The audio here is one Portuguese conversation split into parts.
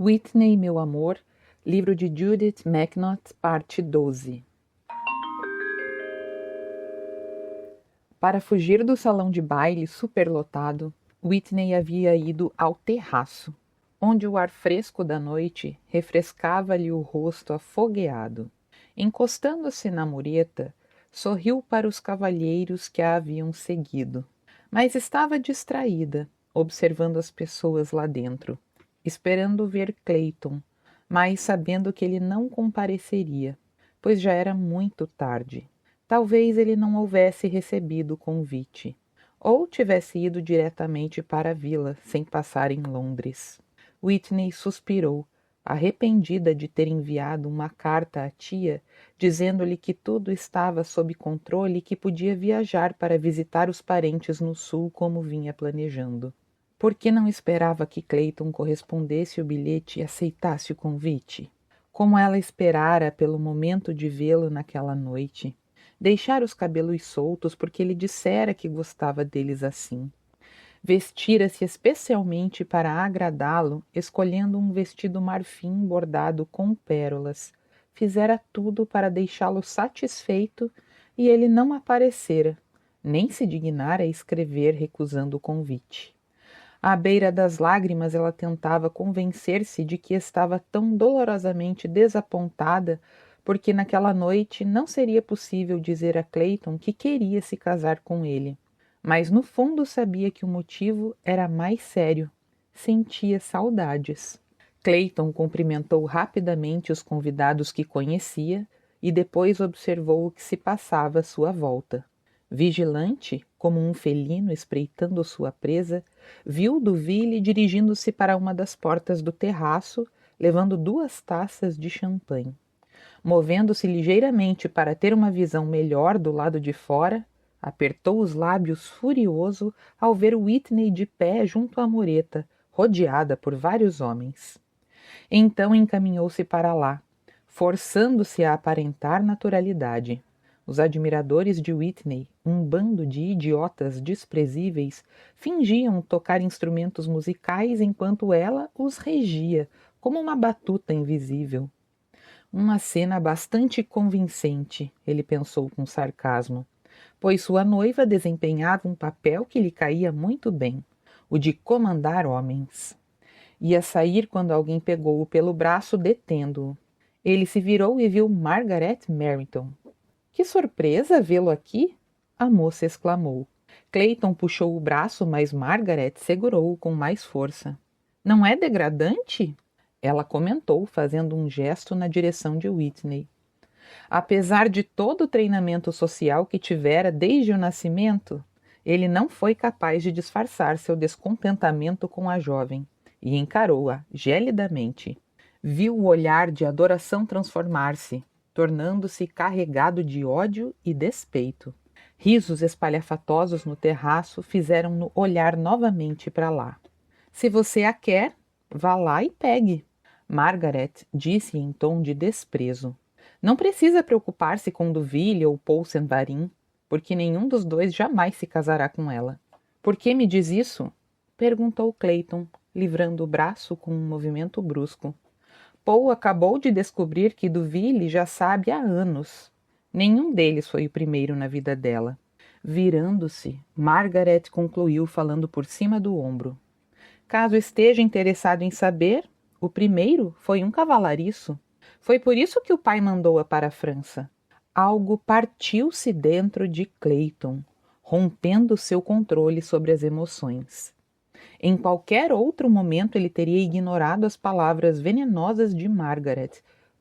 Whitney, meu amor, livro de Judith MacNaught, parte 12. Para fugir do salão de baile superlotado, Whitney havia ido ao terraço, onde o ar fresco da noite refrescava-lhe o rosto afogueado. Encostando-se na mureta, sorriu para os cavalheiros que a haviam seguido, mas estava distraída, observando as pessoas lá dentro, esperando ver Clayton, mas sabendo que ele não compareceria, pois já era muito tarde. Talvez ele não houvesse recebido o convite, ou tivesse ido diretamente para a vila, sem passar em Londres. Whitney suspirou, arrependida de ter enviado uma carta à tia, dizendo-lhe que tudo estava sob controle e que podia viajar para visitar os parentes no sul como vinha planejando. Por que não esperava que Clayton correspondesse o bilhete e aceitasse o convite? Como ela esperara pelo momento de vê-lo naquela noite. Deixar os cabelos soltos porque ele dissera que gostava deles assim. Vestira-se especialmente para agradá-lo, escolhendo um vestido marfim bordado com pérolas. Fizera tudo para deixá-lo satisfeito e ele não aparecera, nem se dignara a escrever recusando o convite. À beira das lágrimas, ela tentava convencer-se de que estava tão dolorosamente desapontada porque naquela noite não seria possível dizer a Clayton que queria se casar com ele. Mas no fundo sabia que o motivo era mais sério. Sentia saudades. Clayton cumprimentou rapidamente os convidados que conhecia e depois observou o que se passava à sua volta. Vigilante, como um felino espreitando sua presa, viu Duville dirigindo-se para uma das portas do terraço, levando 2 taças de champanhe. Movendo-se ligeiramente para ter uma visão melhor do lado de fora, apertou os lábios furioso ao ver Whitney de pé junto à mureta, rodeada por vários homens. Então encaminhou-se para lá, forçando-se a aparentar naturalidade. Os admiradores de Whitney, um bando de idiotas desprezíveis, fingiam tocar instrumentos musicais enquanto ela os regia, como uma batuta invisível. Uma cena bastante convincente, ele pensou com sarcasmo, pois sua noiva desempenhava um papel que lhe caía muito bem, o de comandar homens. Ia sair quando alguém pegou-o pelo braço, detendo-o. Ele se virou e viu Margaret Merrington. — Que surpresa vê-lo aqui! A moça exclamou. Clayton puxou o braço, mas Margaret segurou-o com mais força. — Não é degradante? Ela comentou, fazendo um gesto na direção de Whitney. Apesar de todo o treinamento social que tivera desde o nascimento, ele não foi capaz de disfarçar seu descontentamento com a jovem e encarou-a gelidamente. Viu o olhar de adoração transformar-se, tornando-se carregado de ódio e despeito. Risos espalhafatosos no terraço fizeram-no olhar novamente para lá. — Se você a quer, vá lá e pegue. Margaret disse em tom de desprezo. Não precisa preocupar-se com Duville ou Poulsen-Varin, porque nenhum dos dois jamais se casará com ela. — Por que me diz isso? Perguntou Clayton, livrando o braço com um movimento brusco. Paul acabou de descobrir que Duville já sabe há anos. Nenhum deles foi o primeiro na vida dela. Virando-se, Margaret concluiu falando por cima do ombro. Caso esteja interessado em saber, o primeiro foi um cavalariço. Foi por isso que o pai mandou-a para a França. Algo partiu-se dentro de Clayton, rompendo seu controle sobre as emoções. Em qualquer outro momento ele teria ignorado as palavras venenosas de Margaret,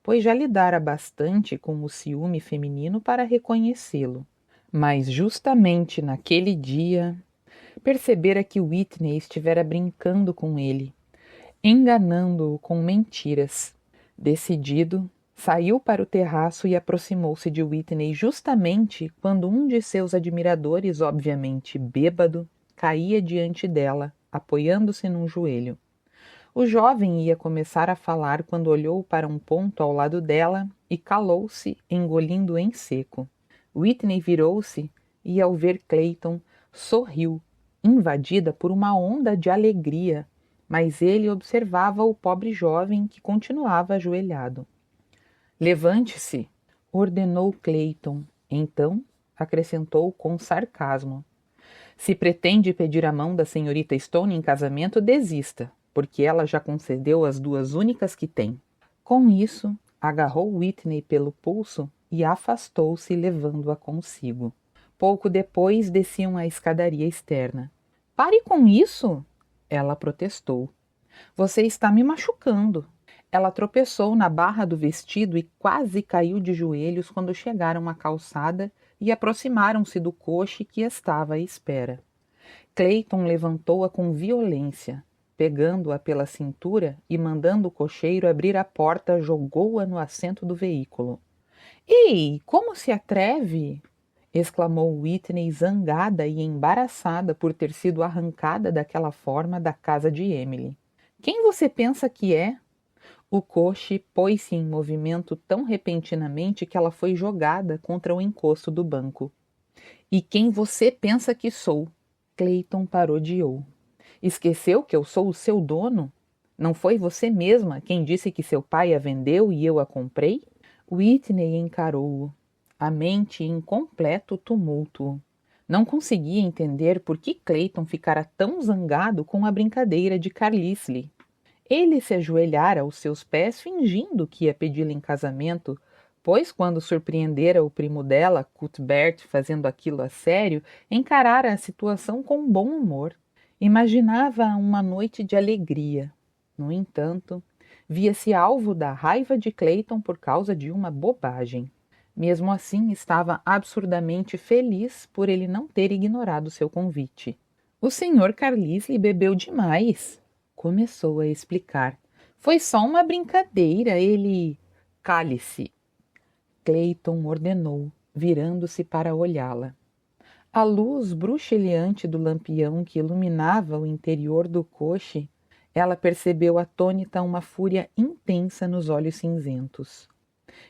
pois já lidara bastante com o ciúme feminino para reconhecê-lo. Mas justamente naquele dia, percebera que Whitney estivera brincando com ele, enganando-o com mentiras. Decidido, saiu para o terraço e aproximou-se de Whitney justamente quando um de seus admiradores, obviamente bêbado, caía diante dela, apoiando-se num joelho. O jovem ia começar a falar quando olhou para um ponto ao lado dela e calou-se, engolindo em seco. Whitney virou-se e, ao ver Clayton, sorriu, invadida por uma onda de alegria, mas ele observava o pobre jovem que continuava ajoelhado. Levante-se, ordenou Clayton. Então, acrescentou com sarcasmo. Se pretende pedir a mão da senhorita Stone em casamento, desista, porque ela já concedeu as duas únicas que tem. Com isso, agarrou Whitney pelo pulso e afastou-se, levando-a consigo. Pouco depois, desciam a escadaria externa. Pare com isso! Ela protestou. Você está me machucando. Ela tropeçou na barra do vestido e quase caiu de joelhos quando chegaram à calçada e aproximaram-se do coche que estava à espera. Clayton levantou-a com violência. Pegando-a pela cintura e mandando o cocheiro abrir a porta, jogou-a no assento do veículo. Ei, como se atreve? Exclamou Whitney, zangada e embaraçada por ter sido arrancada daquela forma da casa de Emily. Quem você pensa que é? O coche pôs-se em movimento tão repentinamente que ela foi jogada contra o encosto do banco. E quem você pensa que sou? Clayton parodiou. Esqueceu que eu sou o seu dono? Não foi você mesma quem disse que seu pai a vendeu e eu a comprei? Whitney encarou-o, a mente em completo tumulto. Não conseguia entender por que Clayton ficara tão zangado com a brincadeira de Carlisle. Ele se ajoelhara aos seus pés fingindo que ia pedi-la em casamento, pois quando surpreendera o primo dela, Cuthbert, fazendo aquilo a sério, encarara a situação com bom humor. Imaginava uma noite de alegria. No entanto, via-se alvo da raiva de Clayton por causa de uma bobagem. Mesmo assim, estava absurdamente feliz por ele não ter ignorado seu convite. O Sr. Carlisle bebeu demais, começou a explicar. Foi só uma brincadeira, ele... Cale-se! Clayton ordenou, virando-se para olhá-la. A luz bruxuleante do lampião que iluminava o interior do coche, ela percebeu atônita uma fúria intensa nos olhos cinzentos.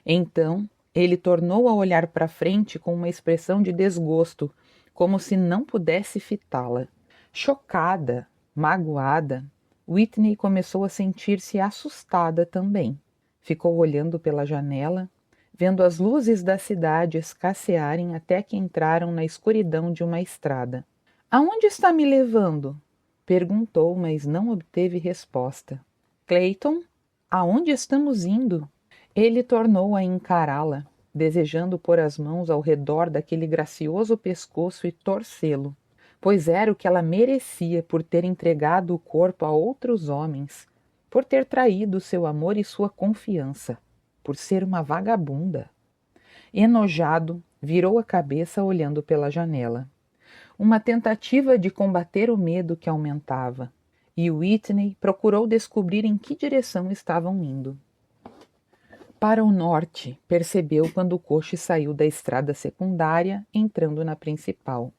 Então, ele tornou a olhar para frente com uma expressão de desgosto, como se não pudesse fitá-la. Chocada, magoada, Whitney começou a sentir-se assustada também. Ficou olhando pela janela, vendo as luzes da cidade escassearem até que entraram na escuridão de uma estrada. Aonde está me levando? Perguntou, mas não obteve resposta. Clayton, aonde estamos indo? Ele tornou a encará-la, desejando pôr as mãos ao redor daquele gracioso pescoço e torcê-lo, pois era o que ela merecia por ter entregado o corpo a outros homens, por ter traído seu amor e sua confiança, por ser uma vagabunda. Enojado, virou a cabeça olhando pela janela. Uma tentativa de combater o medo que aumentava, e Whitney procurou descobrir em que direção estavam indo. Para o norte, percebeu quando o coche saiu da estrada secundária, entrando na principal.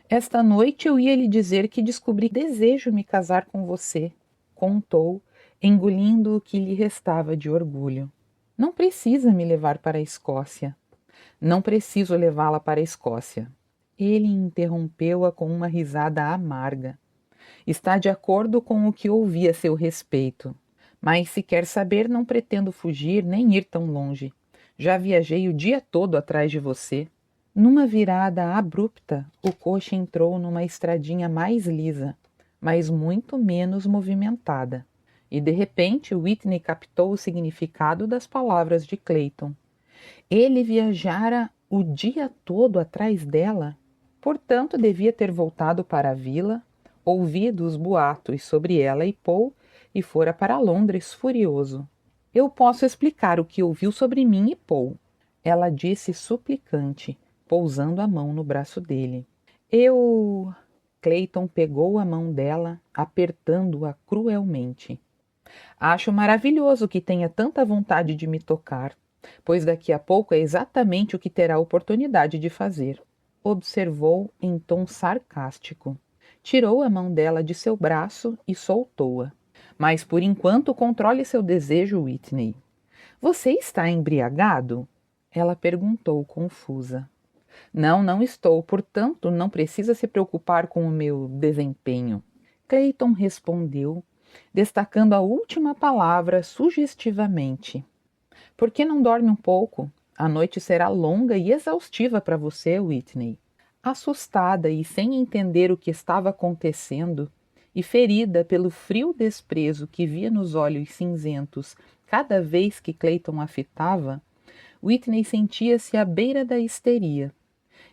Esta noite eu ia lhe dizer que descobri que desejo me casar com você, contou, engolindo o que lhe restava de orgulho. Não precisa me levar para a Escócia. Não preciso levá-la para a Escócia. Ele interrompeu-a com uma risada amarga. Está de acordo com o que ouvi a seu respeito. Mas se quer saber, não pretendo fugir nem ir tão longe. Já viajei o dia todo atrás de você. Numa virada abrupta, o coche entrou numa estradinha mais lisa, mas muito menos movimentada. E de repente Whitney captou o significado das palavras de Clayton. Ele viajara o dia todo atrás dela, portanto devia ter voltado para a vila, ouvido os boatos sobre ela e Paul e fora para Londres furioso. Eu posso explicar o que ouviu sobre mim e Paul, ela disse suplicante, pousando a mão no braço dele. Clayton pegou a mão dela, apertando-a cruelmente. Acho maravilhoso que tenha tanta vontade de me tocar, pois daqui a pouco é exatamente o que terá oportunidade de fazer, observou em tom sarcástico. Tirou a mão dela de seu braço e soltou-a. Mas por enquanto controle seu desejo, Whitney. Você está embriagado? Ela perguntou confusa. Não, não estou, portanto não precisa se preocupar com o meu desempenho. Clayton respondeu, destacando a última palavra sugestivamente. Por que não dorme um pouco? A noite será longa e exaustiva para você, Whitney. Assustada e sem entender o que estava acontecendo, e ferida pelo frio desprezo que via nos olhos cinzentos cada vez que Clayton a fitava, Whitney sentia-se à beira da histeria.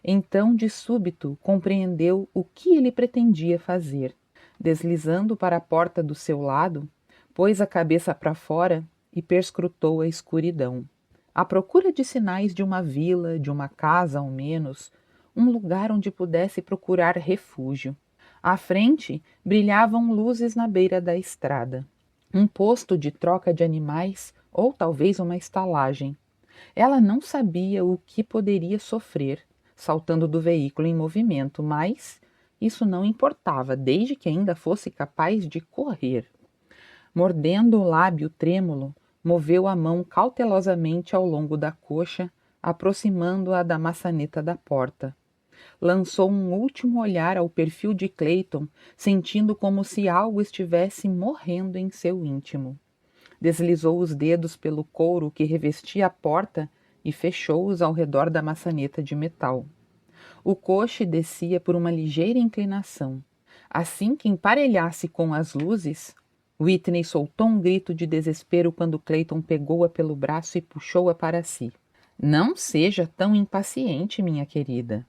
Então, de súbito, compreendeu o que ele pretendia fazer. Deslizando para a porta do seu lado, pôs a cabeça para fora e perscrutou a escuridão. À procura de sinais de uma vila, de uma casa ao menos, um lugar onde pudesse procurar refúgio. À frente, brilhavam luzes na beira da estrada. Um posto de troca de animais ou talvez uma estalagem. Ela não sabia o que poderia sofrer, saltando do veículo em movimento, mas isso não importava, desde que ainda fosse capaz de correr. Mordendo o lábio trêmulo, moveu a mão cautelosamente ao longo da coxa, aproximando-a da maçaneta da porta. Lançou um último olhar ao perfil de Clayton, sentindo como se algo estivesse morrendo em seu íntimo. Deslizou os dedos pelo couro que revestia a porta e fechou-os ao redor da maçaneta de metal. O coche descia por uma ligeira inclinação. Assim que emparelhasse com as luzes, Whitney soltou um grito de desespero quando Clayton pegou-a pelo braço e puxou-a para si. Não seja tão impaciente, minha querida.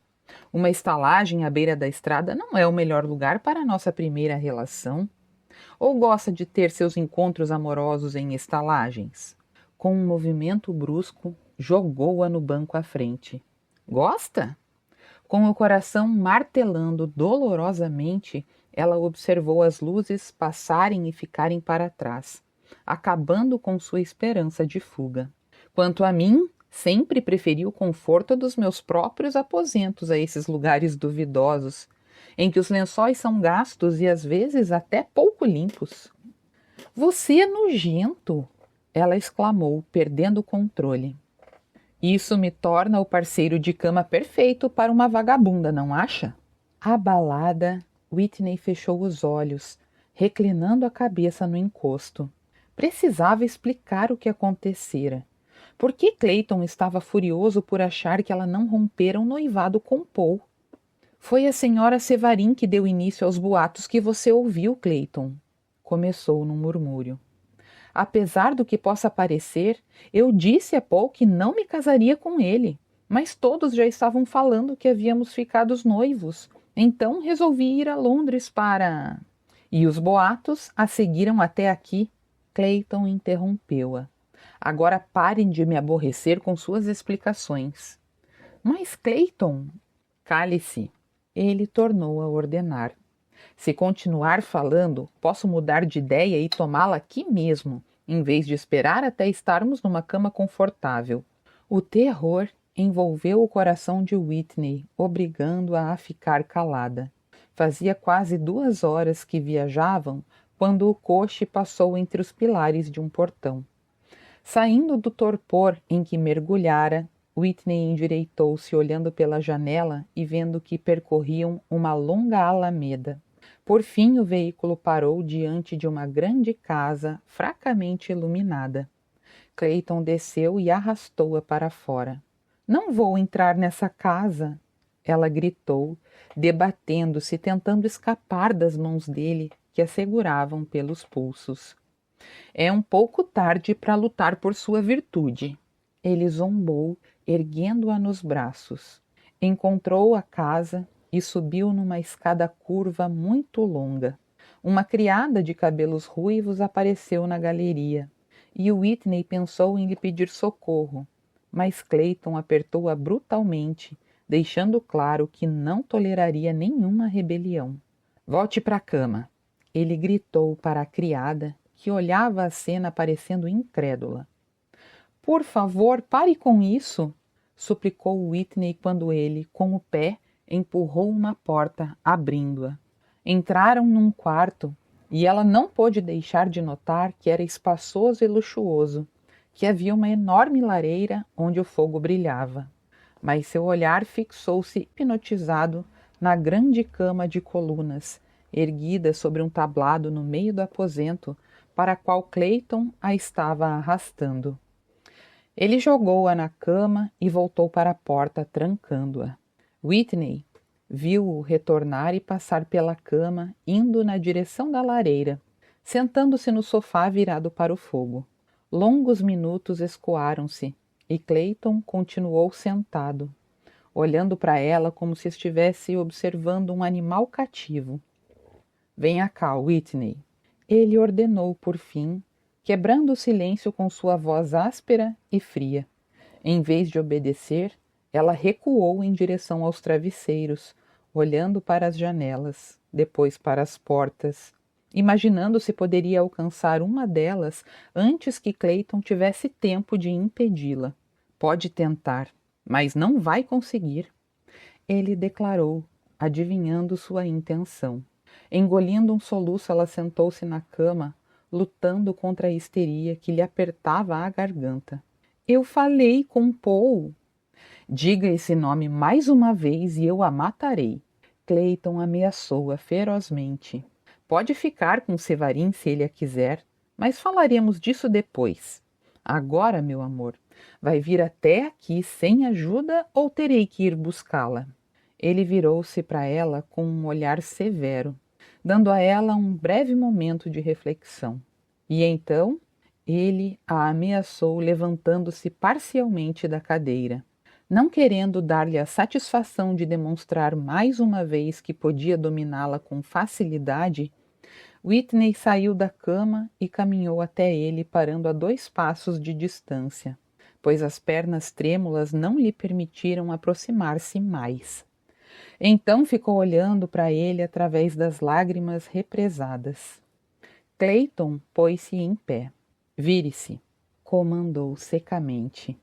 Uma estalagem à beira da estrada não é o melhor lugar para a nossa primeira relação. Ou gosta de ter seus encontros amorosos em estalagens? Com um movimento brusco, jogou-a no banco à frente. Gosta? Com o coração martelando dolorosamente, ela observou as luzes passarem e ficarem para trás, acabando com sua esperança de fuga. Quanto a mim, sempre preferi o conforto dos meus próprios aposentos a esses lugares duvidosos, em que os lençóis são gastos e às vezes até pouco limpos. Você é nojento! Ela exclamou, perdendo o controle. Isso me torna o parceiro de cama perfeito para uma vagabunda, não acha? Abalada, Whitney fechou os olhos, reclinando a cabeça no encosto. Precisava explicar o que acontecera. Por que Clayton estava furioso por achar que ela não rompera um noivado com Paul? Foi a senhora Sevarin que deu início aos boatos que você ouviu, Clayton. Começou num murmúrio. Apesar do que possa parecer, eu disse a Paul que não me casaria com ele, mas todos já estavam falando que havíamos ficado noivos, então resolvi ir a Londres para... E os boatos a seguiram até aqui. Clayton interrompeu-a. Agora parem de me aborrecer com suas explicações. Mas, Clayton... Cale-se. Ele tornou a ordenar. Se continuar falando, posso mudar de ideia e tomá-la aqui mesmo, em vez de esperar até estarmos numa cama confortável. O terror envolveu o coração de Whitney, obrigando-a a ficar calada. Fazia quase 2 horas que viajavam quando o coche passou entre os pilares de um portão. Saindo do torpor em que mergulhara, Whitney endireitou-se olhando pela janela e vendo que percorriam uma longa alameda. Por fim, o veículo parou diante de uma grande casa fracamente iluminada. Clayton desceu e arrastou-a para fora. Não vou entrar nessa casa, ela gritou, debatendo-se, tentando escapar das mãos dele, que a seguravam pelos pulsos. É um pouco tarde para lutar por sua virtude. Ele zombou, erguendo-a nos braços. Encontrou a casa e subiu numa escada curva muito longa. Uma criada de cabelos ruivos apareceu na galeria, e Whitney pensou em lhe pedir socorro, mas Clayton apertou-a brutalmente, deixando claro que não toleraria nenhuma rebelião. Volte para a cama, ele gritou para a criada, que olhava a cena parecendo incrédula. Por favor, pare com isso, suplicou Whitney quando ele, com o pé, empurrou uma porta, abrindo-a. Entraram num quarto e ela não pôde deixar de notar que era espaçoso e luxuoso, que havia uma enorme lareira onde o fogo brilhava. Mas seu olhar fixou-se hipnotizado na grande cama de colunas, erguida sobre um tablado no meio do aposento, para a qual Clayton a estava arrastando. Ele jogou-a na cama e voltou para a porta, trancando-a. Whitney viu-o retornar e passar pela cama, indo na direção da lareira, sentando-se no sofá virado para o fogo. Longos minutos escoaram-se, e Clayton continuou sentado, olhando para ela como se estivesse observando um animal cativo. Venha cá, Whitney. Ele ordenou por fim, quebrando o silêncio com sua voz áspera e fria. Em vez de obedecer, ela recuou em direção aos travesseiros, olhando para as janelas, depois para as portas, imaginando se poderia alcançar uma delas antes que Clayton tivesse tempo de impedi-la. Pode tentar, mas não vai conseguir, ele declarou, adivinhando sua intenção. Engolindo um soluço, ela sentou-se na cama, lutando contra a histeria que lhe apertava a garganta. Eu falei com Paul. Diga esse nome mais uma vez e eu a matarei. Clayton ameaçou-a ferozmente. Pode ficar com Sevarin se ele a quiser, mas falaremos disso depois. Agora, meu amor, vai vir até aqui sem ajuda ou terei que ir buscá-la? Ele virou-se para ela com um olhar severo, dando a ela um breve momento de reflexão. E então ele a ameaçou, levantando-se parcialmente da cadeira. Não querendo dar-lhe a satisfação de demonstrar mais uma vez que podia dominá-la com facilidade, Whitney saiu da cama e caminhou até ele, parando a 2 passos de distância, pois as pernas trêmulas não lhe permitiram aproximar-se mais. Então ficou olhando para ele através das lágrimas represadas. Clayton pôs-se em pé. Vire-se, comandou secamente.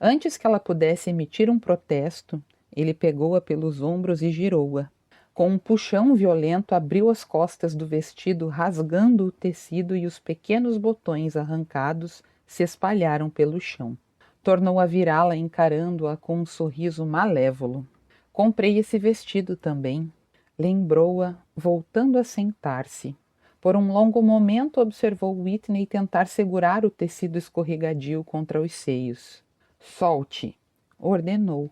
Antes que ela pudesse emitir um protesto, ele pegou-a pelos ombros e girou-a. Com um puxão violento, abriu as costas do vestido, rasgando o tecido, e os pequenos botões arrancados se espalharam pelo chão. Tornou a virá-la, encarando-a com um sorriso malévolo. Comprei esse vestido também, lembrou-a, voltando a sentar-se. Por um longo momento observou Whitney tentar segurar o tecido escorregadio contra os seios. Solte, ordenou.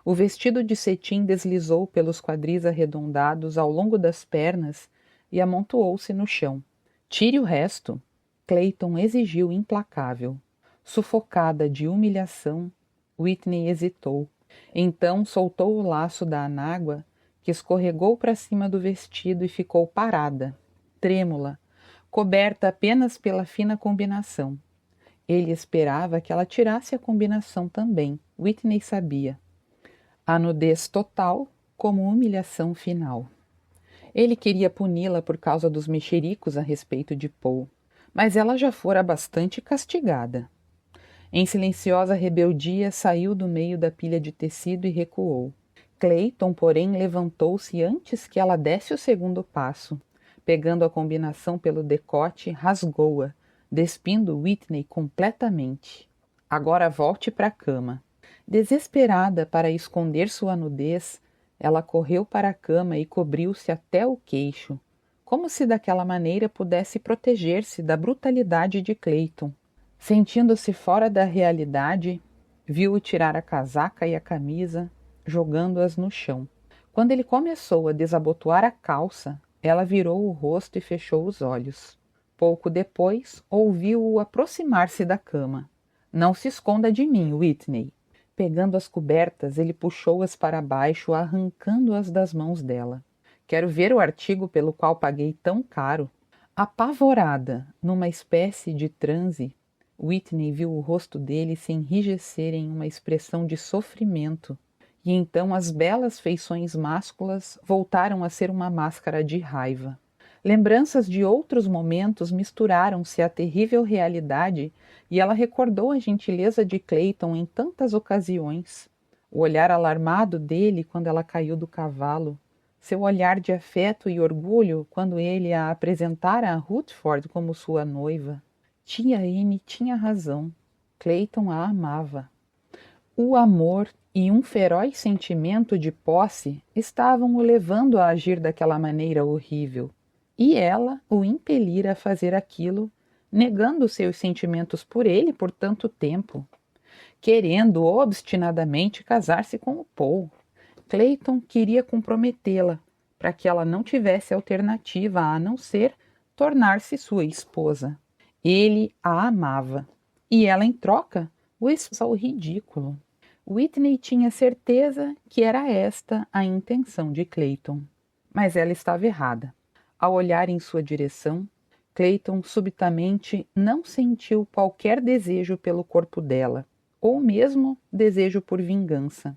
O vestido de cetim deslizou pelos quadris arredondados ao longo das pernas e amontoou-se no chão. Tire o resto, Clayton exigiu implacável. Sufocada de humilhação, Whitney hesitou. Então soltou o laço da anágua, que escorregou para cima do vestido e ficou parada, trêmula, coberta apenas pela fina combinação. Ele esperava que ela tirasse a combinação também, Whitney sabia. A nudez total como humilhação final. Ele queria puni-la por causa dos mexericos a respeito de Paul, mas ela já fora bastante castigada. Em silenciosa rebeldia, saiu do meio da pilha de tecido e recuou. Clayton, porém, levantou-se antes que ela desse o segundo passo. Pegando a combinação pelo decote, rasgou-a, despindo Whitney completamente. Agora volte para a cama. Desesperada para esconder sua nudez, ela correu para a cama e cobriu-se até o queixo, como se daquela maneira pudesse proteger-se da brutalidade de Clayton. Sentindo-se fora da realidade, viu-o tirar a casaca e a camisa, jogando-as no chão. Quando ele começou a desabotoar a calça, ela virou o rosto e fechou os olhos. Pouco depois, ouviu-o aproximar-se da cama. Não se esconda de mim, Whitney. Pegando as cobertas, ele puxou-as para baixo, arrancando-as das mãos dela. Quero ver o artigo pelo qual paguei tão caro. Apavorada, numa espécie de transe, Whitney viu o rosto dele se enrijecer em uma expressão de sofrimento, e então as belas feições másculas voltaram a ser uma máscara de raiva. Lembranças de outros momentos misturaram-se à terrível realidade e ela recordou a gentileza de Clayton em tantas ocasiões, o olhar alarmado dele quando ela caiu do cavalo, seu olhar de afeto e orgulho quando ele a apresentara a Rutherford como sua noiva. Tia Anne tinha razão. Clayton a amava. O amor e um feroz sentimento de posse estavam o levando a agir daquela maneira horrível, e ela o impelira a fazer aquilo, negando seus sentimentos por ele por tanto tempo, querendo obstinadamente casar-se com o Paul. Clayton queria comprometê-la, para que ela não tivesse alternativa a não ser tornar-se sua esposa. Ele a amava, e ela, em troca, o expôs ao ridículo. Whitney tinha certeza que era esta a intenção de Clayton, mas ela estava errada. Ao olhar em sua direção, Clayton subitamente não sentiu qualquer desejo pelo corpo dela, ou mesmo desejo por vingança.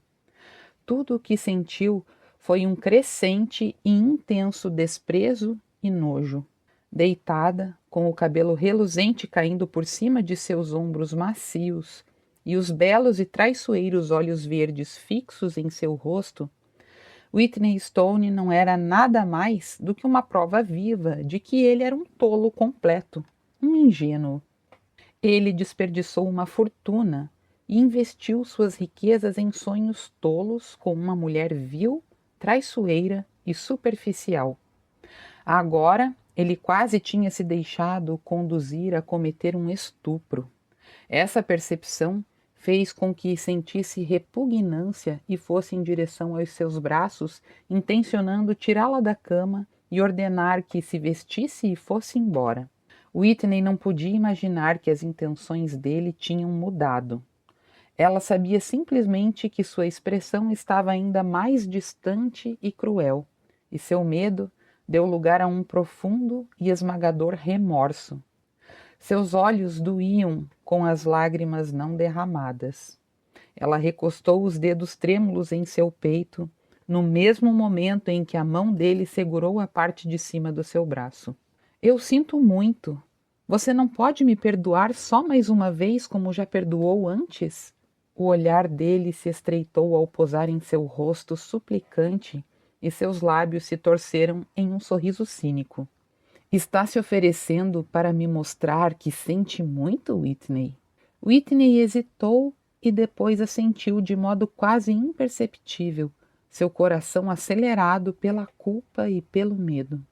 Tudo o que sentiu foi um crescente e intenso desprezo e nojo. Deitada, com o cabelo reluzente caindo por cima de seus ombros macios e os belos e traiçoeiros olhos verdes fixos em seu rosto, Whitney Stone não era nada mais do que uma prova viva de que ele era um tolo completo, um ingênuo. Ele desperdiçou uma fortuna e investiu suas riquezas em sonhos tolos com uma mulher vil, traiçoeira e superficial. Agora, ele quase tinha se deixado conduzir a cometer um estupro. Essa percepção fez com que sentisse repugnância e fosse em direção aos seus braços, intencionando tirá-la da cama e ordenar que se vestisse e fosse embora. Whitney não podia imaginar que as intenções dele tinham mudado. Ela sabia simplesmente que sua expressão estava ainda mais distante e cruel, e seu medo deu lugar a um profundo e esmagador remorso. Seus olhos doíam com as lágrimas não derramadas. Ela recostou os dedos trêmulos em seu peito, no mesmo momento em que a mão dele segurou a parte de cima do seu braço. Eu sinto muito. Você não pode me perdoar só mais uma vez como já perdoou antes? O olhar dele se estreitou ao posar em seu rosto suplicante e seus lábios se torceram em um sorriso cínico. Está se oferecendo para me mostrar que sente muito, Whitney? Whitney hesitou e depois assentiu de modo quase imperceptível, seu coração acelerado pela culpa e pelo medo.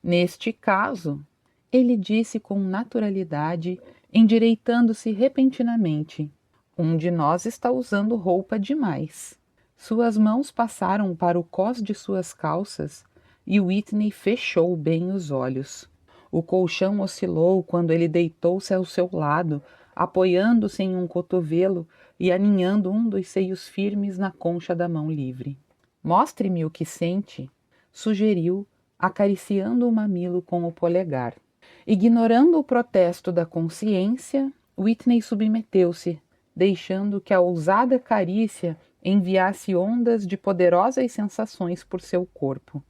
Neste caso, ele disse com naturalidade, endireitando-se repentinamente, um de nós está usando roupa demais. Suas mãos passaram para o cós de suas calças e Whitney fechou bem os olhos. O colchão oscilou quando ele deitou-se ao seu lado, apoiando-se em um cotovelo e aninhando um dos seios firmes na concha da mão livre. Mostre-me o que sente, sugeriu, acariciando o mamilo com o polegar. Ignorando o protesto da consciência, Whitney submeteu-se, deixando que a ousada carícia enviasse ondas de poderosas sensações por seu corpo.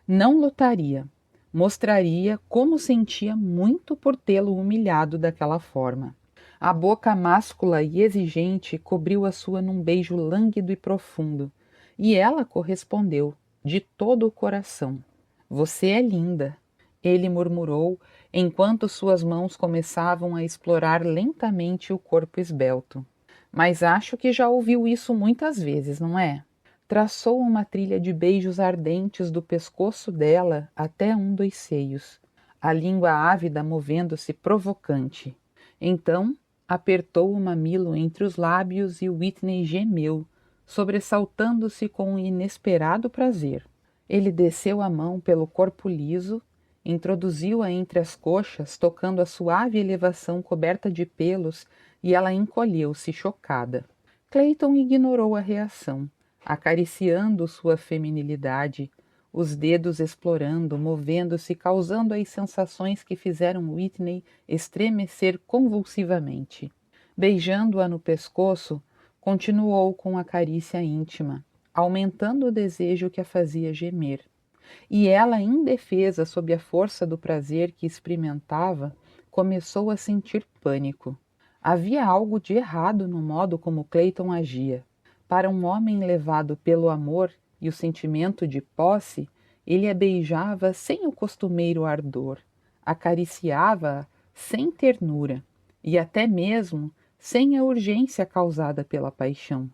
Não lutaria, mostraria como sentia muito por tê-lo humilhado daquela forma. A boca máscula e exigente cobriu a sua num beijo lânguido e profundo, e ela correspondeu, de todo o coração. Você é linda, ele murmurou, enquanto suas mãos começavam a explorar lentamente o corpo esbelto. Mas acho que já ouviu isso muitas vezes, não é? Traçou uma trilha de beijos ardentes do pescoço dela até um dos seios, a língua ávida movendo-se provocante. Então, apertou o mamilo entre os lábios e Whitney gemeu, sobressaltando-se com um inesperado prazer. Ele desceu a mão pelo corpo liso, introduziu-a entre as coxas, tocando a suave elevação coberta de pelos, e ela encolheu-se chocada. Clayton ignorou a reação, acariciando sua feminilidade, os dedos explorando, movendo-se, causando as sensações que fizeram Whitney estremecer convulsivamente. Beijando-a no pescoço, continuou com a carícia íntima, aumentando o desejo que a fazia gemer. E ela, indefesa sob a força do prazer que experimentava, começou a sentir pânico. Havia algo de errado no modo como Clayton agia. Para um homem levado pelo amor e o sentimento de posse, ele a beijava sem o costumeiro ardor, acariciava-a sem ternura e até mesmo sem a urgência causada pela paixão.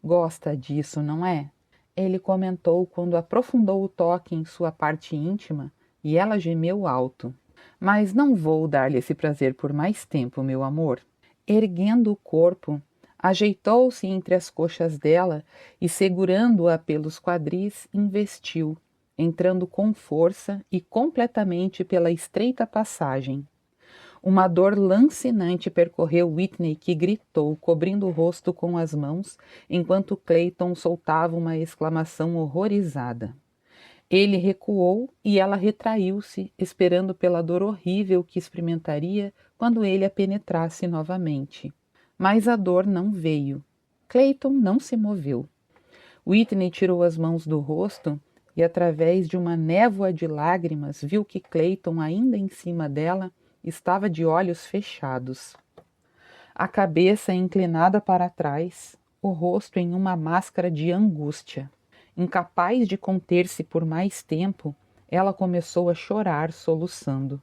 Gosta disso, não é? Ele comentou quando aprofundou o toque em sua parte íntima e ela gemeu alto. Mas não vou dar-lhe esse prazer por mais tempo, meu amor. Erguendo o corpo, ajeitou-se entre as coxas dela e, segurando-a pelos quadris, investiu, entrando com força e completamente pela estreita passagem. Uma dor lancinante percorreu Whitney, que gritou, cobrindo o rosto com as mãos, enquanto Clayton soltava uma exclamação horrorizada. Ele recuou e ela retraiu-se, esperando pela dor horrível que experimentaria quando ele a penetrasse novamente. Mas a dor não veio. Clayton não se moveu. Whitney tirou as mãos do rosto e, através de uma névoa de lágrimas, viu que Clayton, ainda em cima dela, estava de olhos fechados. A cabeça inclinada para trás, o rosto em uma máscara de angústia. Incapaz de conter-se por mais tempo, ela começou a chorar, soluçando.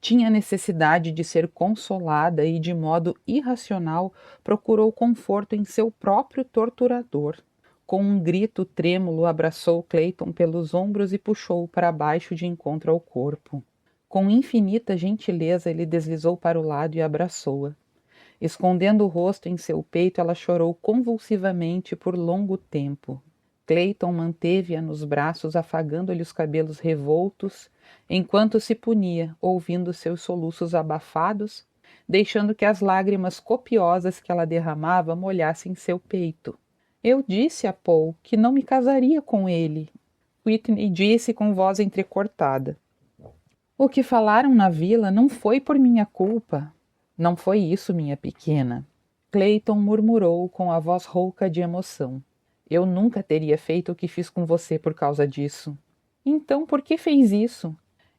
Tinha necessidade de ser consolada e, de modo irracional, procurou conforto em seu próprio torturador. Com um grito trêmulo, abraçou Clayton pelos ombros e puxou-o para baixo de encontro ao corpo. Com infinita gentileza, ele deslizou para o lado e abraçou-a. Escondendo o rosto em seu peito, ela chorou convulsivamente por longo tempo. Clayton manteve-a nos braços, afagando-lhe os cabelos revoltos, enquanto se punia, ouvindo seus soluços abafados, deixando que as lágrimas copiosas que ela derramava molhassem seu peito. Eu disse a Paul que não me casaria com ele, Whitney disse com voz entrecortada. O que falaram na vila não foi por minha culpa. Não foi isso, minha pequena. Clayton murmurou com a voz rouca de emoção. Eu nunca teria feito o que fiz com você por causa disso. Então, por que fez isso?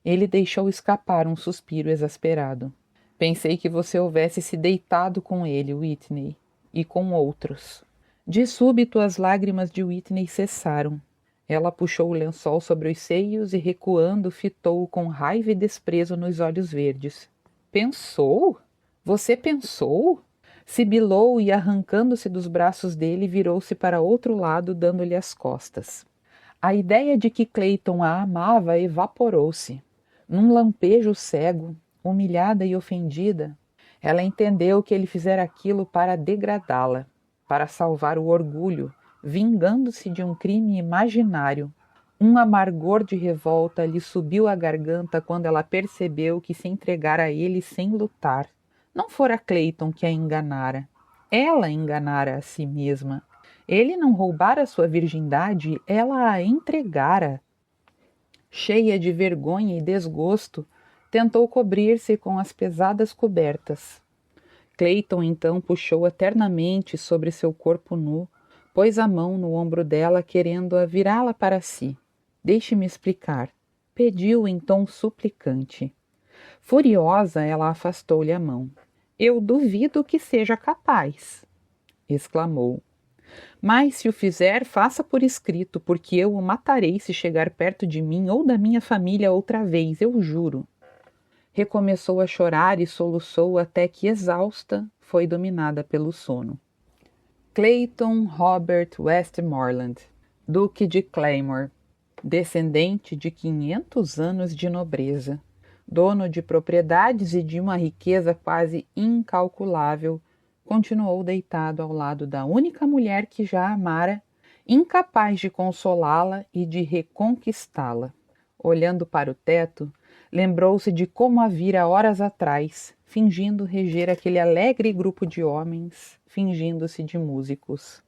Ele deixou escapar um suspiro exasperado. Pensei que você houvesse se deitado com ele, Whitney, e com outros. De súbito, as lágrimas de Whitney cessaram. Ela puxou o lençol sobre os seios e, recuando, fitou-o com raiva e desprezo nos olhos verdes. Pensou? Você pensou? Sibilou e, arrancando-se dos braços dele, virou-se para outro lado, dando-lhe as costas. A ideia de que Clayton a amava evaporou-se. Num lampejo cego, humilhada e ofendida, ela entendeu que ele fizera aquilo para degradá-la, para salvar o orgulho, vingando-se de um crime imaginário. Um amargor de revolta lhe subiu à garganta quando ela percebeu que se entregara a ele sem lutar. Não fora Clayton que a enganara. Ela enganara a si mesma. Ele não roubara sua virgindade, ela a entregara. Cheia de vergonha e desgosto, tentou cobrir-se com as pesadas cobertas. Clayton então puxou-a ternamente sobre seu corpo nu, pôs a mão no ombro dela, querendo-a virá-la para si. Deixe-me explicar, pediu em tom suplicante. Furiosa, ela afastou-lhe a mão. Eu duvido que seja capaz, exclamou. Mas se o fizer, faça por escrito, porque eu o matarei se chegar perto de mim ou da minha família outra vez, eu juro. Recomeçou a chorar e soluçou até que, exausta, foi dominada pelo sono. Clayton Robert Westmoreland, Duque de Claymore, descendente de 500 anos de nobreza, dono de propriedades e de uma riqueza quase incalculável, continuou deitado ao lado da única mulher que já amara, incapaz de consolá-la e de reconquistá-la. Olhando para o teto, lembrou-se de como a vira horas atrás, fingindo reger aquele alegre grupo de homens, fingindo-se de músicos.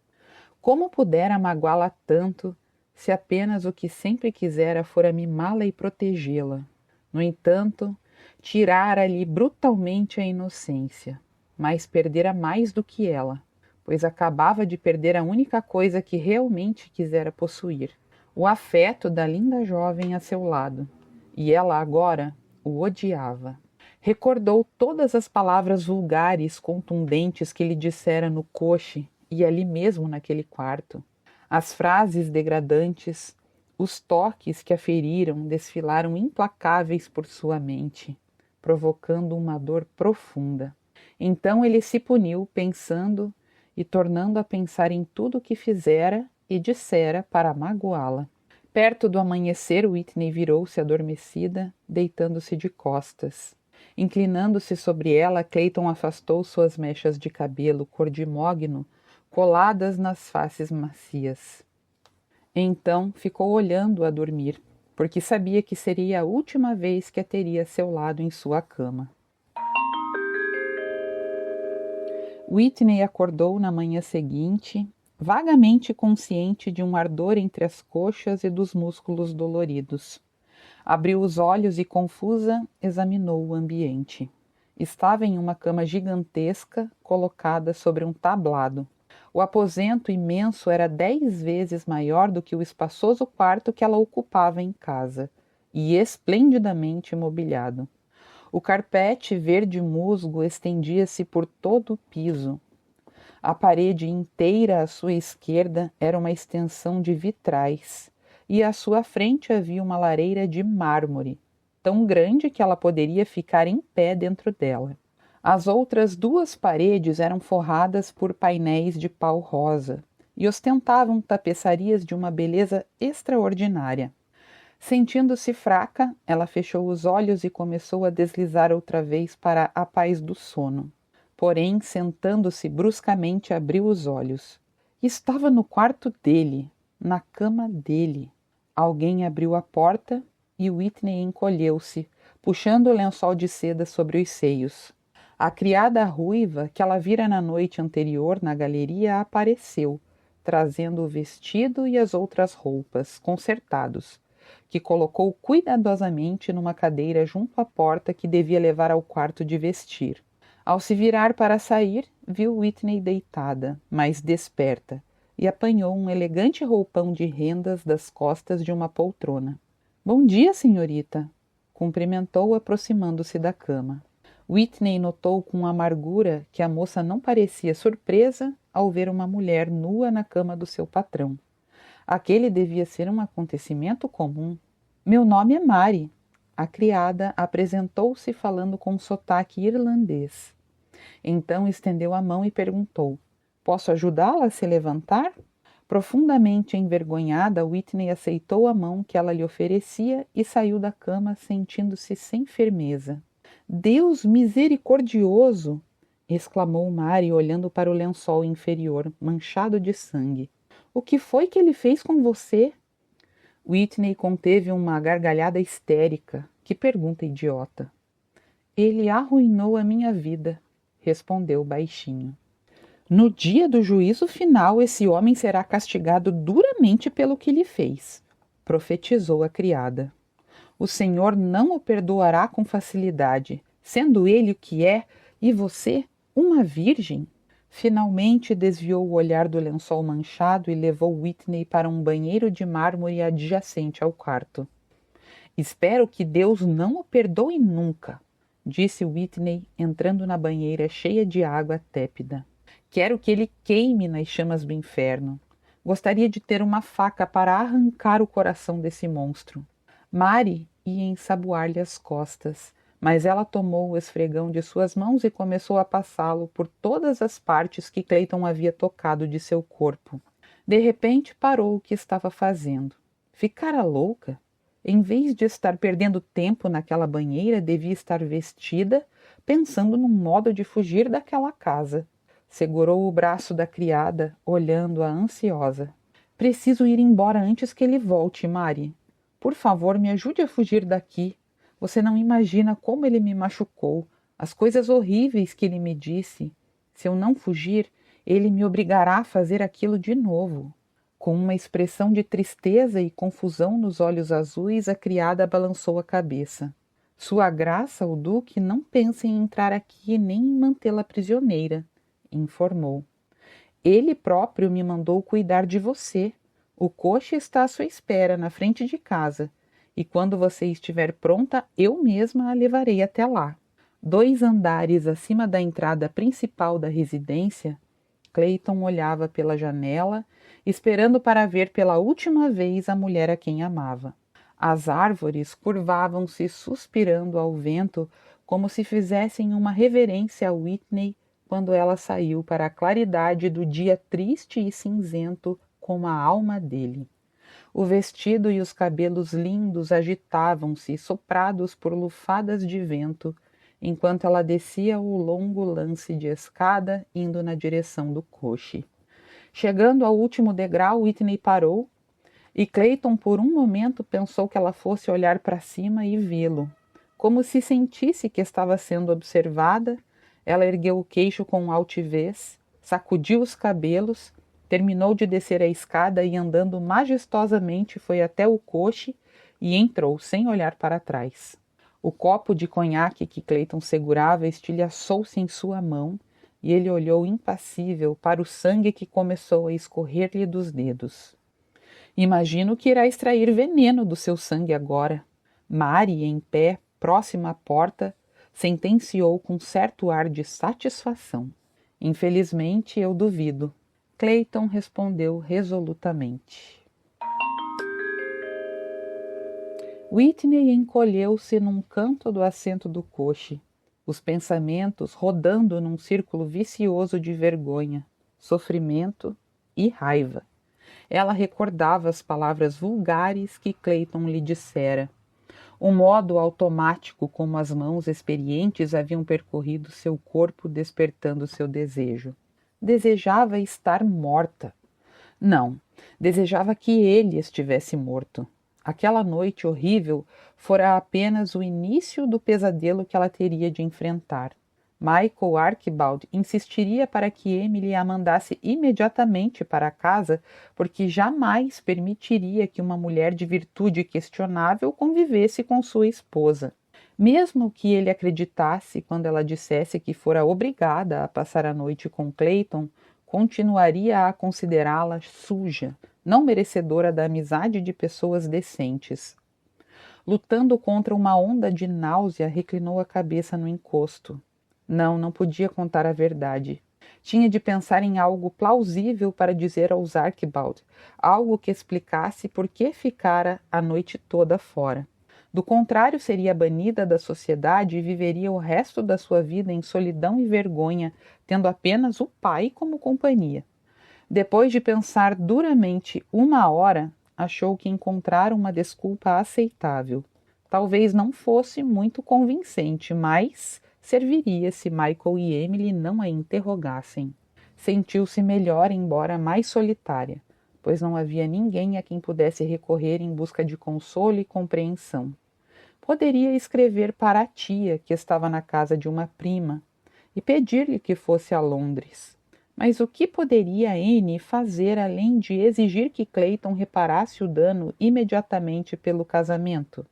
Como pudera magoá-la tanto, se apenas o que sempre quisera fora mimá-la e protegê-la? No entanto, tirara-lhe brutalmente a inocência, mas perdera mais do que ela, pois acabava de perder a única coisa que realmente quisera possuir, o afeto da linda jovem a seu lado, e ela agora o odiava. Recordou todas as palavras vulgares, contundentes que lhe dissera no coche e ali mesmo naquele quarto. As frases degradantes, os toques que a feriram desfilaram implacáveis por sua mente, provocando uma dor profunda. Então ele se puniu, pensando e tornando a pensar em tudo o que fizera e dissera para magoá-la. Perto do amanhecer, Whitney virou-se adormecida, deitando-se de costas. Inclinando-se sobre ela, Clayton afastou suas mechas de cabelo cor de mogno, coladas nas faces macias. Então ficou olhando-a dormir, porque sabia que seria a última vez que a teria a seu lado em sua cama. Whitney acordou na manhã seguinte, vagamente consciente de um ardor entre as coxas e dos músculos doloridos. Abriu os olhos e, confusa, examinou o ambiente. Estava em uma cama gigantesca, colocada sobre um tablado. O aposento imenso era 10 vezes maior do que o espaçoso quarto que ela ocupava em casa, e esplendidamente mobiliado. O carpete verde musgo estendia-se por todo o piso. A parede inteira à sua esquerda era uma extensão de vitrais, e à sua frente havia uma lareira de mármore, tão grande que ela poderia ficar em pé dentro dela. As outras 2 paredes eram forradas por painéis de pau rosa e ostentavam tapeçarias de uma beleza extraordinária. Sentindo-se fraca, ela fechou os olhos e começou a deslizar outra vez para a paz do sono. Porém, sentando-se bruscamente, abriu os olhos. Estava no quarto dele, na cama dele. Alguém abriu a porta e Whitney encolheu-se, puxando o lençol de seda sobre os seios. A criada ruiva que ela vira na noite anterior na galeria apareceu, trazendo o vestido e as outras roupas, consertados, que colocou cuidadosamente numa cadeira junto à porta que devia levar ao quarto de vestir. Ao se virar para sair, viu Whitney deitada, mas desperta, e apanhou um elegante roupão de rendas das costas de uma poltrona. — Bom dia, senhorita! Cumprimentou, aproximando-se da cama. Whitney notou com amargura que a moça não parecia surpresa ao ver uma mulher nua na cama do seu patrão. Aquele devia ser um acontecimento comum. — Meu nome é Mary. A criada apresentou-se falando com sotaque irlandês. Então estendeu a mão e perguntou: — Posso ajudá-la a se levantar? Profundamente envergonhada, Whitney aceitou a mão que ela lhe oferecia e saiu da cama sentindo-se sem firmeza. — Deus misericordioso! Exclamou Mary, olhando para o lençol inferior, manchado de sangue. — O que foi que ele fez com você? Whitney conteve uma gargalhada histérica. Que pergunta idiota! — Ele arruinou a minha vida, respondeu baixinho. No dia do juízo final, esse homem será castigado duramente pelo que lhe fez, profetizou a criada. O Senhor não o perdoará com facilidade, sendo ele o que é, e você, uma virgem. Finalmente desviou o olhar do lençol manchado e levou Whitney para um banheiro de mármore adjacente ao quarto. Espero que Deus não o perdoe nunca, disse Whitney, entrando na banheira cheia de água tépida. Quero que ele queime nas chamas do inferno. Gostaria de ter uma faca para arrancar o coração desse monstro. Mary ia ensaboar-lhe as costas, mas ela tomou o esfregão de suas mãos e começou a passá-lo por todas as partes que Clayton havia tocado de seu corpo. De repente parou o que estava fazendo. Ficara louca? Em vez de estar perdendo tempo naquela banheira, devia estar vestida, pensando num modo de fugir daquela casa. Segurou o braço da criada, olhando-a ansiosa. — Preciso ir embora antes que ele volte, Mary. Por favor, me ajude a fugir daqui. Você não imagina como ele me machucou, as coisas horríveis que ele me disse. Se eu não fugir, ele me obrigará a fazer aquilo de novo. Com uma expressão de tristeza e confusão nos olhos azuis, a criada balançou a cabeça. — Sua Graça, o Duque, não pensa em entrar aqui nem em mantê-la prisioneira, informou. Ele próprio me mandou cuidar de você. O coche está à sua espera, na frente de casa, e quando você estiver pronta, eu mesma a levarei até lá. 2 andares acima da entrada principal da residência, Clayton olhava pela janela, esperando para ver pela última vez a mulher a quem amava. As árvores curvavam-se suspirando ao vento como se fizessem uma reverência a Whitney quando ela saiu para a claridade do dia triste e cinzento como a alma dele. O vestido e os cabelos lindos agitavam-se, soprados por lufadas de vento, enquanto ela descia o longo lance de escada, indo na direção do coche. Chegando ao último degrau, Whitney parou, e Clayton por um momento pensou que ela fosse olhar para cima e vê-lo. Como se sentisse que estava sendo observada, ela ergueu o queixo com altivez, sacudiu os cabelos, terminou de descer a escada e andando majestosamente foi até o coche e entrou sem olhar para trás. O copo de conhaque que Clayton segurava estilhaçou-se em sua mão e ele olhou impassível para o sangue que começou a escorrer-lhe dos dedos. Imagino que irá extrair veneno do seu sangue agora. Mary, em pé, próxima à porta, sentenciou com certo ar de satisfação. Infelizmente, eu duvido. Clayton respondeu resolutamente. Whitney encolheu-se num canto do assento do coche, os pensamentos rodando num círculo vicioso de vergonha, sofrimento e raiva. Ela recordava as palavras vulgares que Clayton lhe dissera, o modo automático como as mãos experientes haviam percorrido seu corpo despertando seu desejo. Desejava estar morta. Não, desejava que ele estivesse morto. Aquela noite horrível fora apenas o início do pesadelo que ela teria de enfrentar. Michael Archibald insistiria para que Emily a mandasse imediatamente para casa, porque jamais permitiria que uma mulher de virtude questionável convivesse com sua esposa. Mesmo que ele acreditasse quando ela dissesse que fora obrigada a passar a noite com Clayton, continuaria a considerá-la suja, não merecedora da amizade de pessoas decentes. Lutando contra uma onda de náusea, reclinou a cabeça no encosto. Não podia contar a verdade. Tinha de pensar em algo plausível para dizer aos Archibald, algo que explicasse por que ficara a noite toda fora. Do contrário, seria banida da sociedade e viveria o resto da sua vida em solidão e vergonha, tendo apenas o pai como companhia. Depois de pensar duramente 1 hora, achou que encontrara uma desculpa aceitável. Talvez não fosse muito convincente, mas serviria se Michael e Emily não a interrogassem. Sentiu-se melhor, embora mais solitária, pois não havia ninguém a quem pudesse recorrer em busca de consolo e compreensão. Poderia escrever para a tia, que estava na casa de uma prima, e pedir-lhe que fosse a Londres. Mas o que poderia Anne fazer além de exigir que Clayton reparasse o dano imediatamente pelo casamento?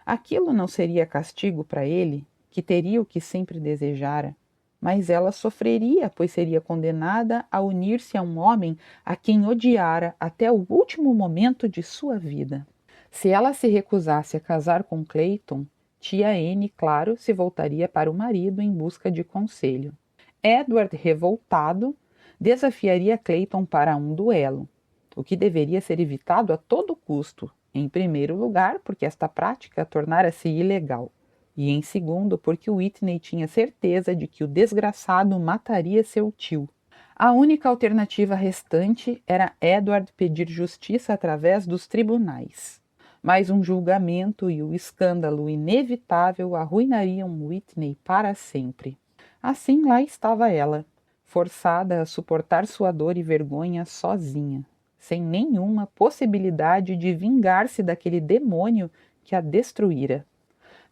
Aquilo não seria castigo para ele, que teria o que sempre desejara, mas ela sofreria, pois seria condenada a unir-se a um homem a quem odiara até o último momento de sua vida. Se ela se recusasse a casar com Clayton, tia Anne, claro, se voltaria para o marido em busca de conselho. Edward, revoltado, desafiaria Clayton para um duelo, o que deveria ser evitado a todo custo, em primeiro lugar, porque esta prática tornara-se ilegal, e em segundo, porque Whitney tinha certeza de que o desgraçado mataria seu tio. A única alternativa restante era Edward pedir justiça através dos tribunais. Mas um julgamento e o escândalo inevitável arruinariam Whitney para sempre. Assim lá estava ela, forçada a suportar sua dor e vergonha sozinha, sem nenhuma possibilidade de vingar-se daquele demônio que a destruíra.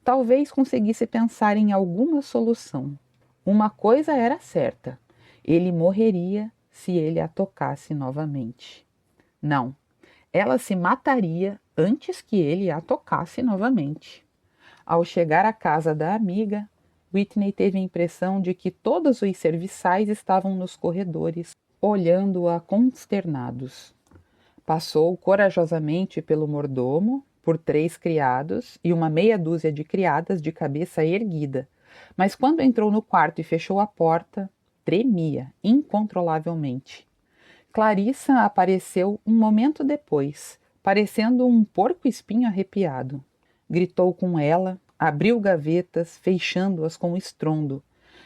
Talvez conseguisse pensar em alguma solução. Uma coisa era certa: ele morreria se ele a tocasse novamente. Não, ela se mataria antes que ele a tocasse novamente. Ao chegar à casa da amiga, Whitney teve a impressão de que todos os serviçais estavam nos corredores, olhando-a consternados. Passou corajosamente pelo mordomo, por 3 criados e uma meia dúzia de criadas de cabeça erguida, mas quando entrou no quarto e fechou a porta, tremia incontrolavelmente. Clarissa apareceu um momento depois, parecendo um porco-espinho arrepiado. Gritou com ela, abriu gavetas, fechando-as com estrondo.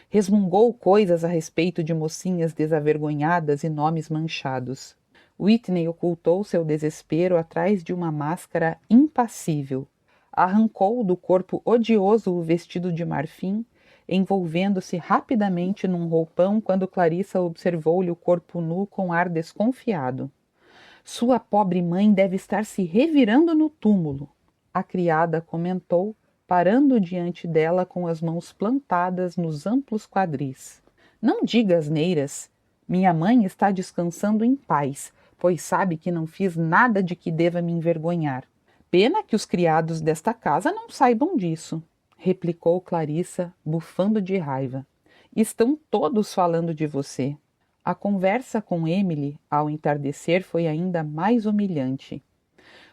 Resmungou coisas a respeito de mocinhas desavergonhadas e nomes manchados. Whitney ocultou seu desespero atrás de uma máscara impassível. Arrancou do corpo odioso o vestido de marfim, envolvendo-se rapidamente num roupão quando Clarissa observou-lhe o corpo nu com ar desconfiado. Sua pobre mãe deve estar se revirando no túmulo, a criada comentou, parando diante dela com as mãos plantadas nos amplos quadris. Não diga asneiras. Minha mãe está descansando em paz, pois sabe que não fiz nada de que deva me envergonhar. Pena que os criados desta casa não saibam disso, replicou Clarissa, bufando de raiva. Estão todos falando de você. A conversa com Emily, ao entardecer, foi ainda mais humilhante.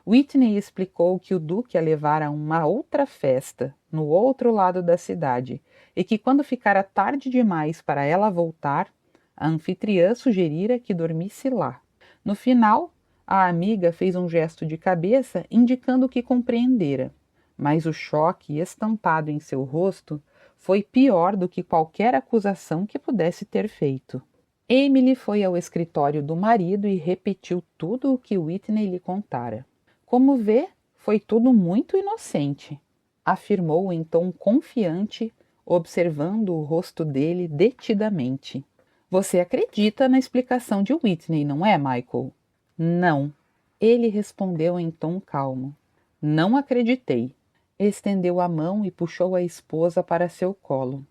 Whitney explicou que o duque a levara a uma outra festa, no outro lado da cidade, e que quando ficara tarde demais para ela voltar, a anfitriã sugerira que dormisse lá. No final, a amiga fez um gesto de cabeça indicando que compreendera, mas o choque estampado em seu rosto foi pior do que qualquer acusação que pudesse ter feito. Emily foi ao escritório do marido e repetiu tudo o que Whitney lhe contara. Como vê, foi tudo muito inocente, afirmou em tom confiante, observando o rosto dele detidamente. Você acredita na explicação de Whitney, não é, Michael? Não, ele respondeu em tom calmo. Não acreditei. Estendeu a mão e puxou a esposa para seu colo.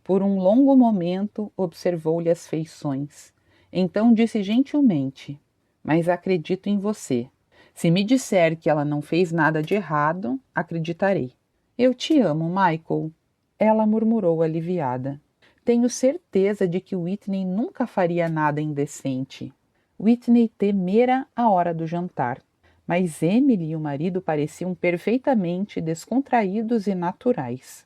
Por um longo momento observou-lhe as feições. Então disse gentilmente, mas acredito em você. Se me disser que ela não fez nada de errado, acreditarei. Eu te amo, Michael, ela murmurou aliviada. Tenho certeza de que Whitney nunca faria nada indecente. Whitney temera a hora do jantar, mas Emily e o marido pareciam perfeitamente descontraídos e naturais.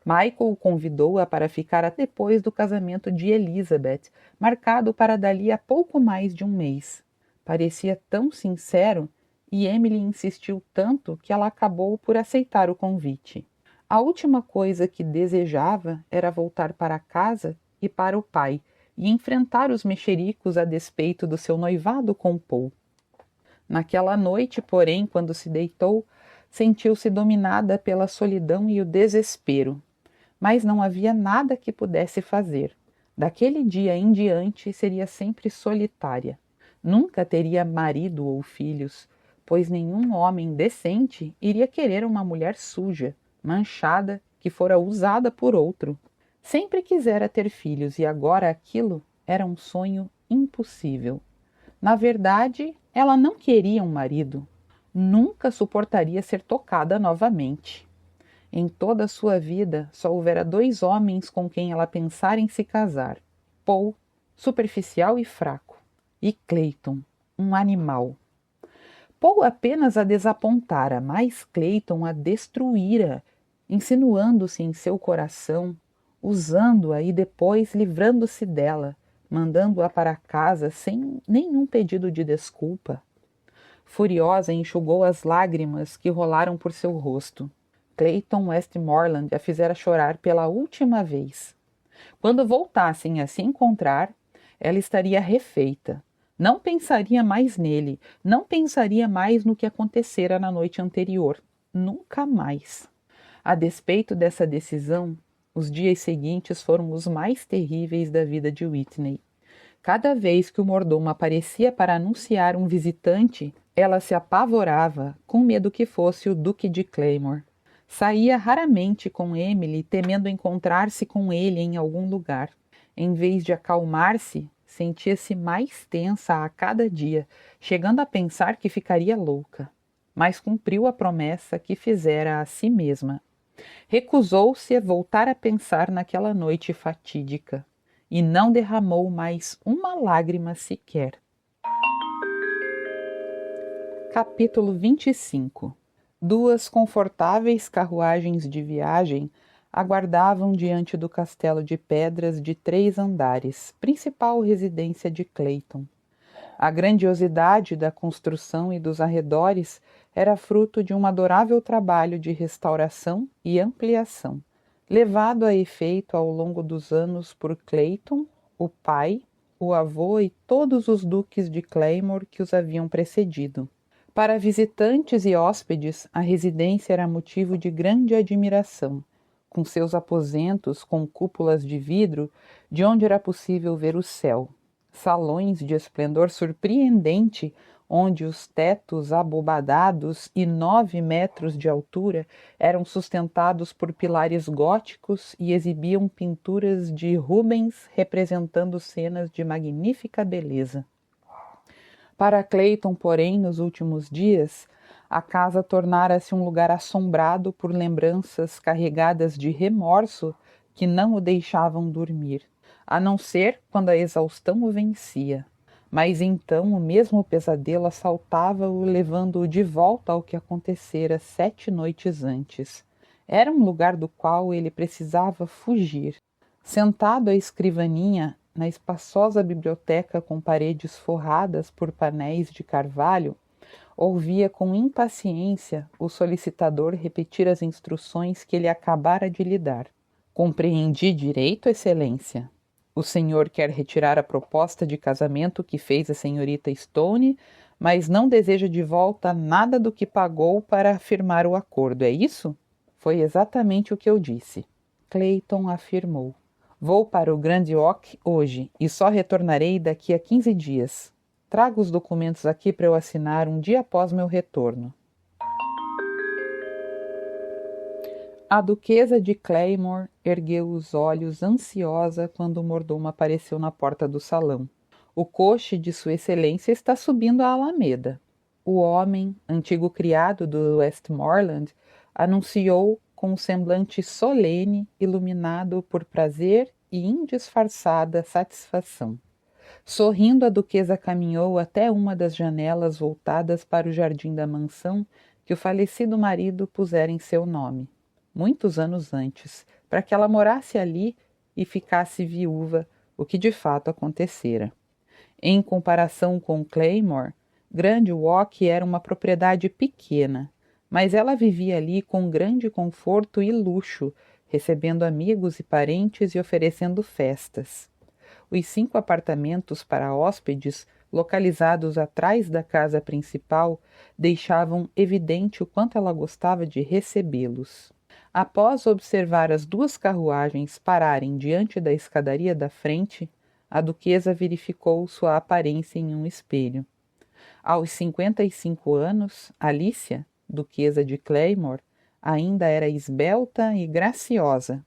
Michael convidou-a para ficar até depois do casamento de Elizabeth, marcado para dali a pouco mais de um mês. Parecia tão sincero e Emily insistiu tanto que ela acabou por aceitar o convite. A última coisa que desejava era voltar para casa e para o pai e enfrentar os mexericos a despeito do seu noivado com Paul. Naquela noite, porém, quando se deitou, sentiu-se dominada pela solidão e o desespero. Mas não havia nada que pudesse fazer. Daquele dia em diante seria sempre solitária. Nunca teria marido ou filhos, pois nenhum homem decente iria querer uma mulher suja, manchada, que fora usada por outro. Sempre quisera ter filhos e agora aquilo era um sonho impossível. Na verdade, ela não queria um marido. Nunca suportaria ser tocada novamente. Em toda a sua vida, só houvera 2 homens com quem ela pensara em se casar. Paul, superficial e fraco, e Clayton, um animal. Paul apenas a desapontara, mas Clayton a destruíra, insinuando-se em seu coração, usando-a e depois livrando-se dela, mandando-a para casa sem nenhum pedido de desculpa. Furiosa, enxugou as lágrimas que rolaram por seu rosto. Clayton Westmoreland a fizera chorar pela última vez. Quando voltassem a se encontrar, ela estaria refeita. Não pensaria mais nele, não pensaria mais no que acontecera na noite anterior. Nunca mais. A despeito dessa decisão, os dias seguintes foram os mais terríveis da vida de Whitney. Cada vez que o mordomo aparecia para anunciar um visitante, ela se apavorava, com medo que fosse o Duque de Claymore. Saía raramente com Emily, temendo encontrar-se com ele em algum lugar. Em vez de acalmar-se, sentia-se mais tensa a cada dia, chegando a pensar que ficaria louca. Mas cumpriu a promessa que fizera a si mesma. Recusou-se a voltar a pensar naquela noite fatídica e não derramou mais uma lágrima sequer. Capítulo 25. 2 confortáveis carruagens de viagem aguardavam diante do castelo de pedras de 3 andares, principal residência de Clayton. A grandiosidade da construção e dos arredores era fruto de um adorável trabalho de restauração e ampliação, levado a efeito ao longo dos anos por Clayton, o pai, o avô e todos os duques de Claymore que os haviam precedido. Para visitantes e hóspedes, a residência era motivo de grande admiração, com seus aposentos com cúpulas de vidro, de onde era possível ver o céu, salões de esplendor surpreendente, onde os tetos abobadados e 9 metros de altura eram sustentados por pilares góticos e exibiam pinturas de Rubens representando cenas de magnífica beleza. Para Clayton, porém, nos últimos dias, a casa tornara-se um lugar assombrado por lembranças carregadas de remorso que não o deixavam dormir, a não ser quando a exaustão o vencia. Mas então o mesmo pesadelo assaltava-o, levando-o de volta ao que acontecera 7 noites antes. Era um lugar do qual ele precisava fugir. Sentado à escrivaninha, na espaçosa biblioteca com paredes forradas por painéis de carvalho, ouvia com impaciência o solicitador repetir as instruções que ele acabara de lhe dar. Compreendi direito, Excelência. O senhor quer retirar a proposta de casamento que fez a senhorita Stone, mas não deseja de volta nada do que pagou para firmar o acordo, é isso? Foi exatamente o que eu disse. Clayton afirmou. Vou para o Grand Oak hoje e só retornarei daqui a 15 dias. Trago os documentos aqui para eu assinar um dia após meu retorno. A duquesa de Claymore ergueu os olhos ansiosa quando o mordomo apareceu na porta do salão. O coche de sua excelência está subindo a alameda. O homem, antigo criado do Westmoreland, anunciou com um semblante solene, iluminado por prazer e indisfarçada satisfação. Sorrindo, a duquesa caminhou até uma das janelas voltadas para o jardim da mansão que o falecido marido pusera em seu nome, muitos anos antes, para que ela morasse ali e ficasse viúva, o que de fato acontecera. Em comparação com Claymore, Grand Walk era uma propriedade pequena, mas ela vivia ali com grande conforto e luxo, recebendo amigos e parentes e oferecendo festas. Os 5 apartamentos para hóspedes, localizados atrás da casa principal, deixavam evidente o quanto ela gostava de recebê-los. Após observar as 2 carruagens pararem diante da escadaria da frente, a duquesa verificou sua aparência em um espelho. Aos 55 anos, Alicia, duquesa de Claymore, ainda era esbelta e graciosa.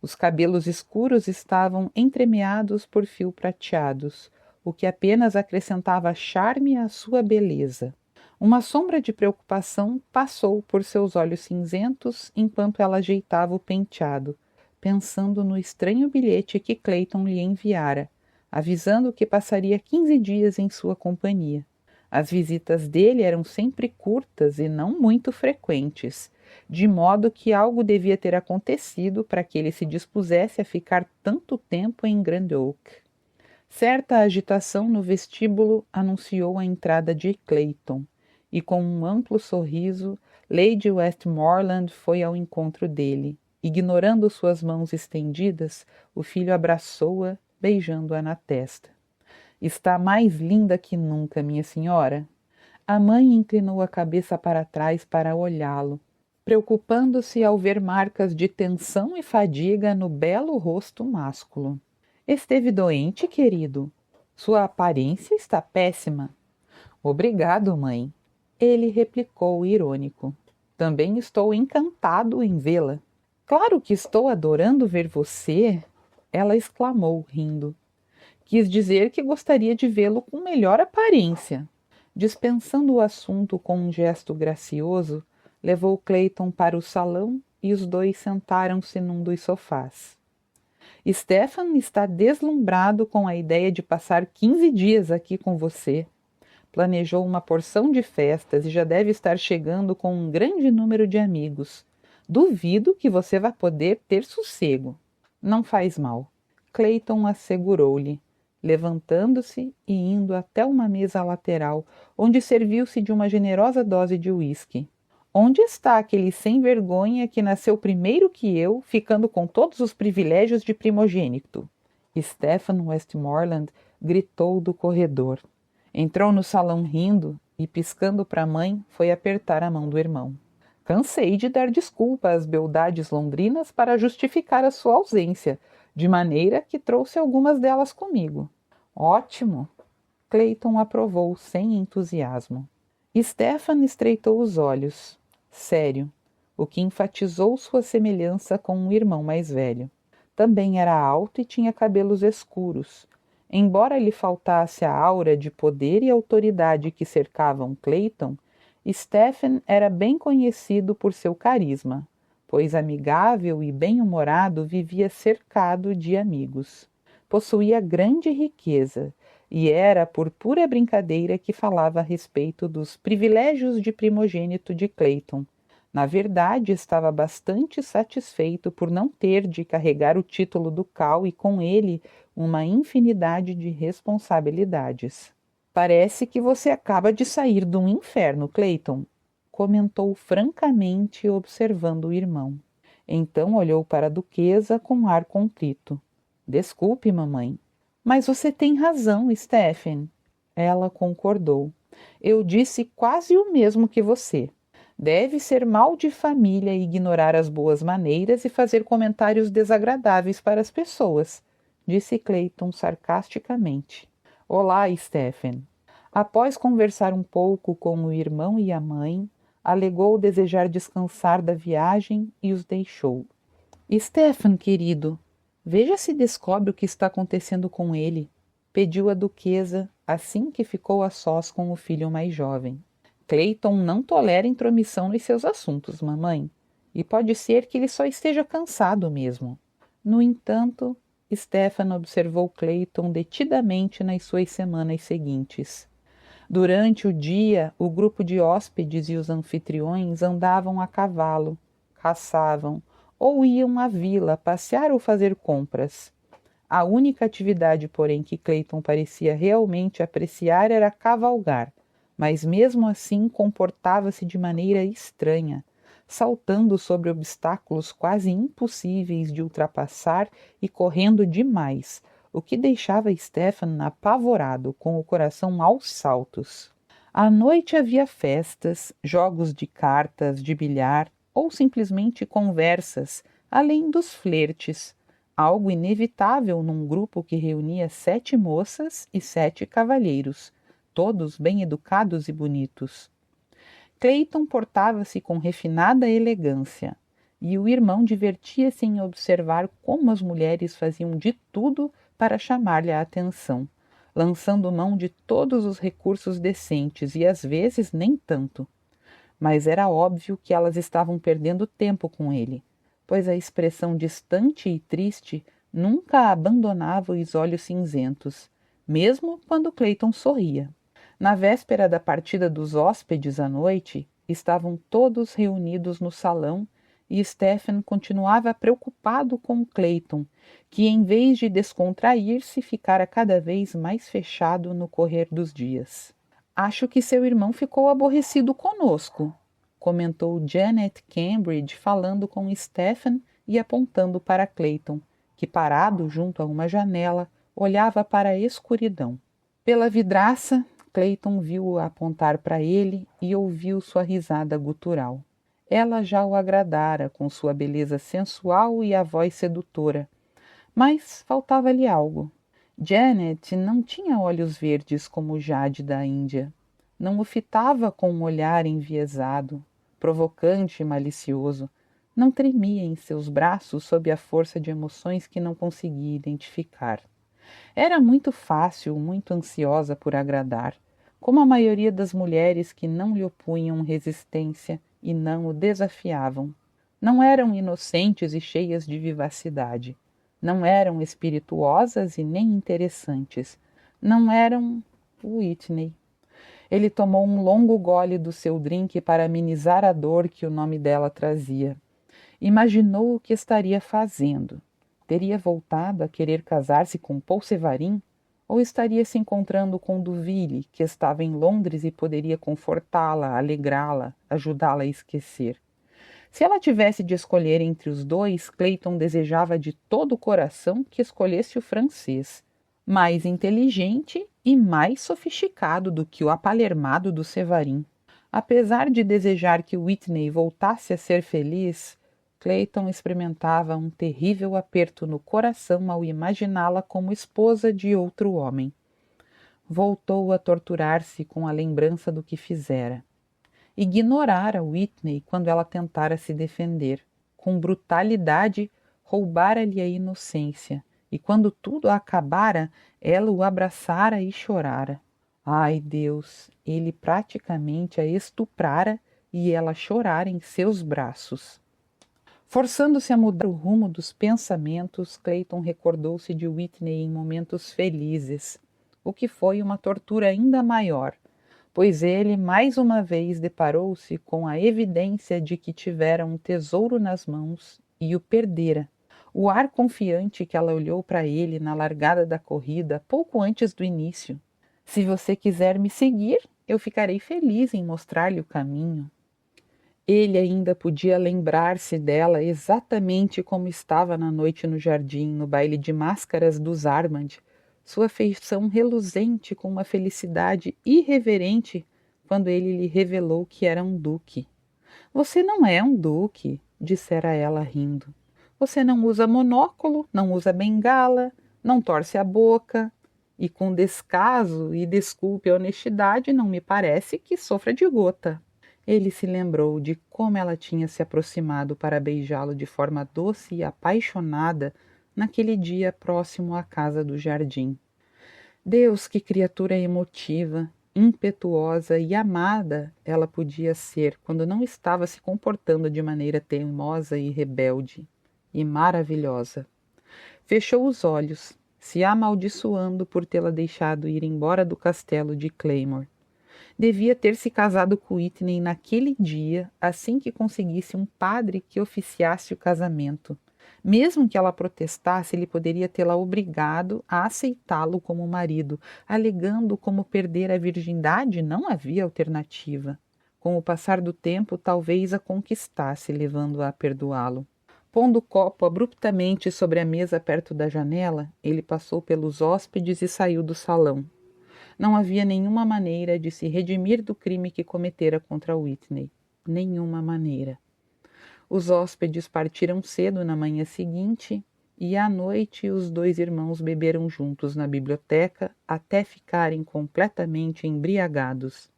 Os cabelos escuros estavam entremeados por fios prateados, o que apenas acrescentava charme à sua beleza. Uma sombra de preocupação passou por seus olhos cinzentos enquanto ela ajeitava o penteado, pensando no estranho bilhete que Clayton lhe enviara, avisando que passaria 15 dias em sua companhia. As visitas dele eram sempre curtas e não muito frequentes, de modo que algo devia ter acontecido para que ele se dispusesse a ficar tanto tempo em Grand Oak. Certa agitação no vestíbulo anunciou a entrada de Clayton, e com um amplo sorriso, Lady Westmoreland foi ao encontro dele. Ignorando suas mãos estendidas, o filho abraçou-a, beijando-a na testa. Está mais linda que nunca, minha senhora. A mãe inclinou a cabeça para trás para olhá-lo, preocupando-se ao ver marcas de tensão e fadiga no belo rosto másculo. Esteve doente, querido? Sua aparência está péssima. Obrigado, mãe. Ele replicou irônico. Também estou encantado em vê-la. Claro que estou adorando ver você, ela exclamou, rindo. Quis dizer que gostaria de vê-lo com melhor aparência. Dispensando o assunto com um gesto gracioso, levou Clayton para o salão e os 2 sentaram-se num dos sofás. Stephen está deslumbrado com a ideia de passar 15 dias aqui com você. Planejou uma porção de festas e já deve estar chegando com um grande número de amigos. Duvido que você vá poder ter sossego. Não faz mal. Clayton assegurou-lhe, levantando-se e indo até uma mesa lateral, onde serviu-se de uma generosa dose de uísque. Onde está aquele sem-vergonha que nasceu primeiro que eu, ficando com todos os privilégios de primogênito? Stephen Westmoreland gritou do corredor. Entrou no salão rindo e, piscando para a mãe, foi apertar a mão do irmão. Cansei de dar desculpa às beldades londrinas para justificar a sua ausência, de maneira que trouxe algumas delas comigo. Ótimo! Clayton aprovou sem entusiasmo. Stephen estreitou os olhos. Sério, o que enfatizou sua semelhança com um irmão mais velho. Também era alto e tinha cabelos escuros. Embora lhe faltasse a aura de poder e autoridade que cercavam Clayton, Stephen era bem conhecido por seu carisma, pois amigável e bem-humorado vivia cercado de amigos. Possuía grande riqueza e era por pura brincadeira que falava a respeito dos privilégios de primogênito de Clayton. Na verdade, estava bastante satisfeito por não ter de carregar o título ducal e com ele uma infinidade de responsabilidades. Parece que você acaba de sair de um inferno, Clayton, comentou francamente observando o irmão. Então olhou para a duquesa com ar contrito. Desculpe, mamãe. Mas você tem razão, Stephen. Ela concordou. Eu disse quase o mesmo que você. Deve ser mal de família ignorar as boas maneiras e fazer comentários desagradáveis para as pessoas, disse Clayton sarcasticamente. Olá, Stephen. Após conversar um pouco com o irmão e a mãe, alegou desejar descansar da viagem e os deixou. Stephen, querido, veja se descobre o que está acontecendo com ele, pediu a duquesa assim que ficou a sós com o filho mais jovem. Clayton não tolera intromissão nos seus assuntos, mamãe, e pode ser que ele só esteja cansado mesmo. No entanto, Stephen observou Clayton detidamente nas suas semanas seguintes. Durante o dia, o grupo de hóspedes e os anfitriões andavam a cavalo, caçavam ou iam à vila passear ou fazer compras. A única atividade, porém, que Clayton parecia realmente apreciar era cavalgar, mas mesmo assim comportava-se de maneira estranha, saltando sobre obstáculos quase impossíveis de ultrapassar e correndo demais, o que deixava Stephen apavorado, com o coração aos saltos. À noite havia festas, jogos de cartas, de bilhar ou simplesmente conversas, além dos flertes, algo inevitável num grupo que reunia 7 moças e 7 cavalheiros, todos bem educados e bonitos. Clayton portava-se com refinada elegância, e o irmão divertia-se em observar como as mulheres faziam de tudo para chamar-lhe a atenção, lançando mão de todos os recursos decentes e às vezes nem tanto. Mas era óbvio que elas estavam perdendo tempo com ele, pois a expressão distante e triste nunca abandonava os olhos cinzentos, mesmo quando Clayton sorria. Na véspera da partida dos hóspedes à noite, estavam todos reunidos no salão e Stephen continuava preocupado com Clayton, que em vez de descontrair-se, ficara cada vez mais fechado no correr dos dias. Acho que seu irmão ficou aborrecido conosco, comentou Janet Cambridge falando com Stephen e apontando para Clayton, que parado junto a uma janela, olhava para a escuridão. Pela vidraça, Clayton viu-o apontar para ele e ouviu sua risada gutural. Ela já o agradara com sua beleza sensual e a voz sedutora, mas faltava-lhe algo. Janet não tinha olhos verdes como o jade da Índia. Não o fitava com um olhar enviesado, provocante e malicioso. Não tremia em seus braços sob a força de emoções que não conseguia identificar. Era muito fácil, muito ansiosa por agradar, como a maioria das mulheres que não lhe opunham resistência e não o desafiavam. Não eram inocentes e cheias de vivacidade. Não eram espirituosas e nem interessantes. Não eram Whitney. Ele tomou um longo gole do seu drink para amenizar a dor que o nome dela trazia. Imaginou o que estaria fazendo. Teria voltado a querer casar-se com Paul Sevarin? Ou estaria se encontrando com Duville, que estava em Londres e poderia confortá-la, alegrá-la, ajudá-la a esquecer? Se ela tivesse de escolher entre os dois, Clayton desejava de todo o coração que escolhesse o francês, mais inteligente e mais sofisticado do que o apalermado do Sevarin. Apesar de desejar que Whitney voltasse a ser feliz, Clayton experimentava um terrível aperto no coração ao imaginá-la como esposa de outro homem. Voltou a torturar-se com a lembrança do que fizera. Ignorara Whitney quando ela tentara se defender. Com brutalidade, roubara-lhe a inocência, e quando tudo acabara, ela o abraçara e chorara. Ai, Deus, ele praticamente a estuprara e ela chorara em seus braços. Forçando-se a mudar o rumo dos pensamentos, Clayton recordou-se de Whitney em momentos felizes, o que foi uma tortura ainda maior, pois ele mais uma vez deparou-se com a evidência de que tivera um tesouro nas mãos e o perdera. O ar confiante que ela olhou para ele na largada da corrida pouco antes do início. Se você quiser me seguir, eu ficarei feliz em mostrar-lhe o caminho. Ele ainda podia lembrar-se dela exatamente como estava na noite no jardim, no baile de máscaras dos Armand, sua feição reluzente com uma felicidade irreverente quando ele lhe revelou que era um duque. Você não é um duque, dissera ela rindo. Você não usa monóculo, não usa bengala, não torce a boca, e com descaso e desculpe a honestidade, não me parece que sofra de gota. Ele se lembrou de como ela tinha se aproximado para beijá-lo de forma doce e apaixonada naquele dia próximo à casa do jardim. Deus, que criatura emotiva, impetuosa e amada ela podia ser quando não estava se comportando de maneira teimosa e rebelde, e maravilhosa. Fechou os olhos, se amaldiçoando por tê-la deixado ir embora do castelo de Claymore. Devia ter se casado com Whitney naquele dia, assim que conseguisse um padre que oficiasse o casamento. Mesmo que ela protestasse, ele poderia tê-la obrigado a aceitá-lo como marido, alegando como perder a virgindade não havia alternativa. Com o passar do tempo, talvez a conquistasse, levando-a a perdoá-lo. Pondo o copo abruptamente sobre a mesa perto da janela, ele passou pelos hóspedes e saiu do salão. Não havia nenhuma maneira de se redimir do crime que cometera contra Whitney. Nenhuma maneira. Os hóspedes partiram cedo na manhã seguinte e à noite os dois irmãos beberam juntos na biblioteca até ficarem completamente embriagados.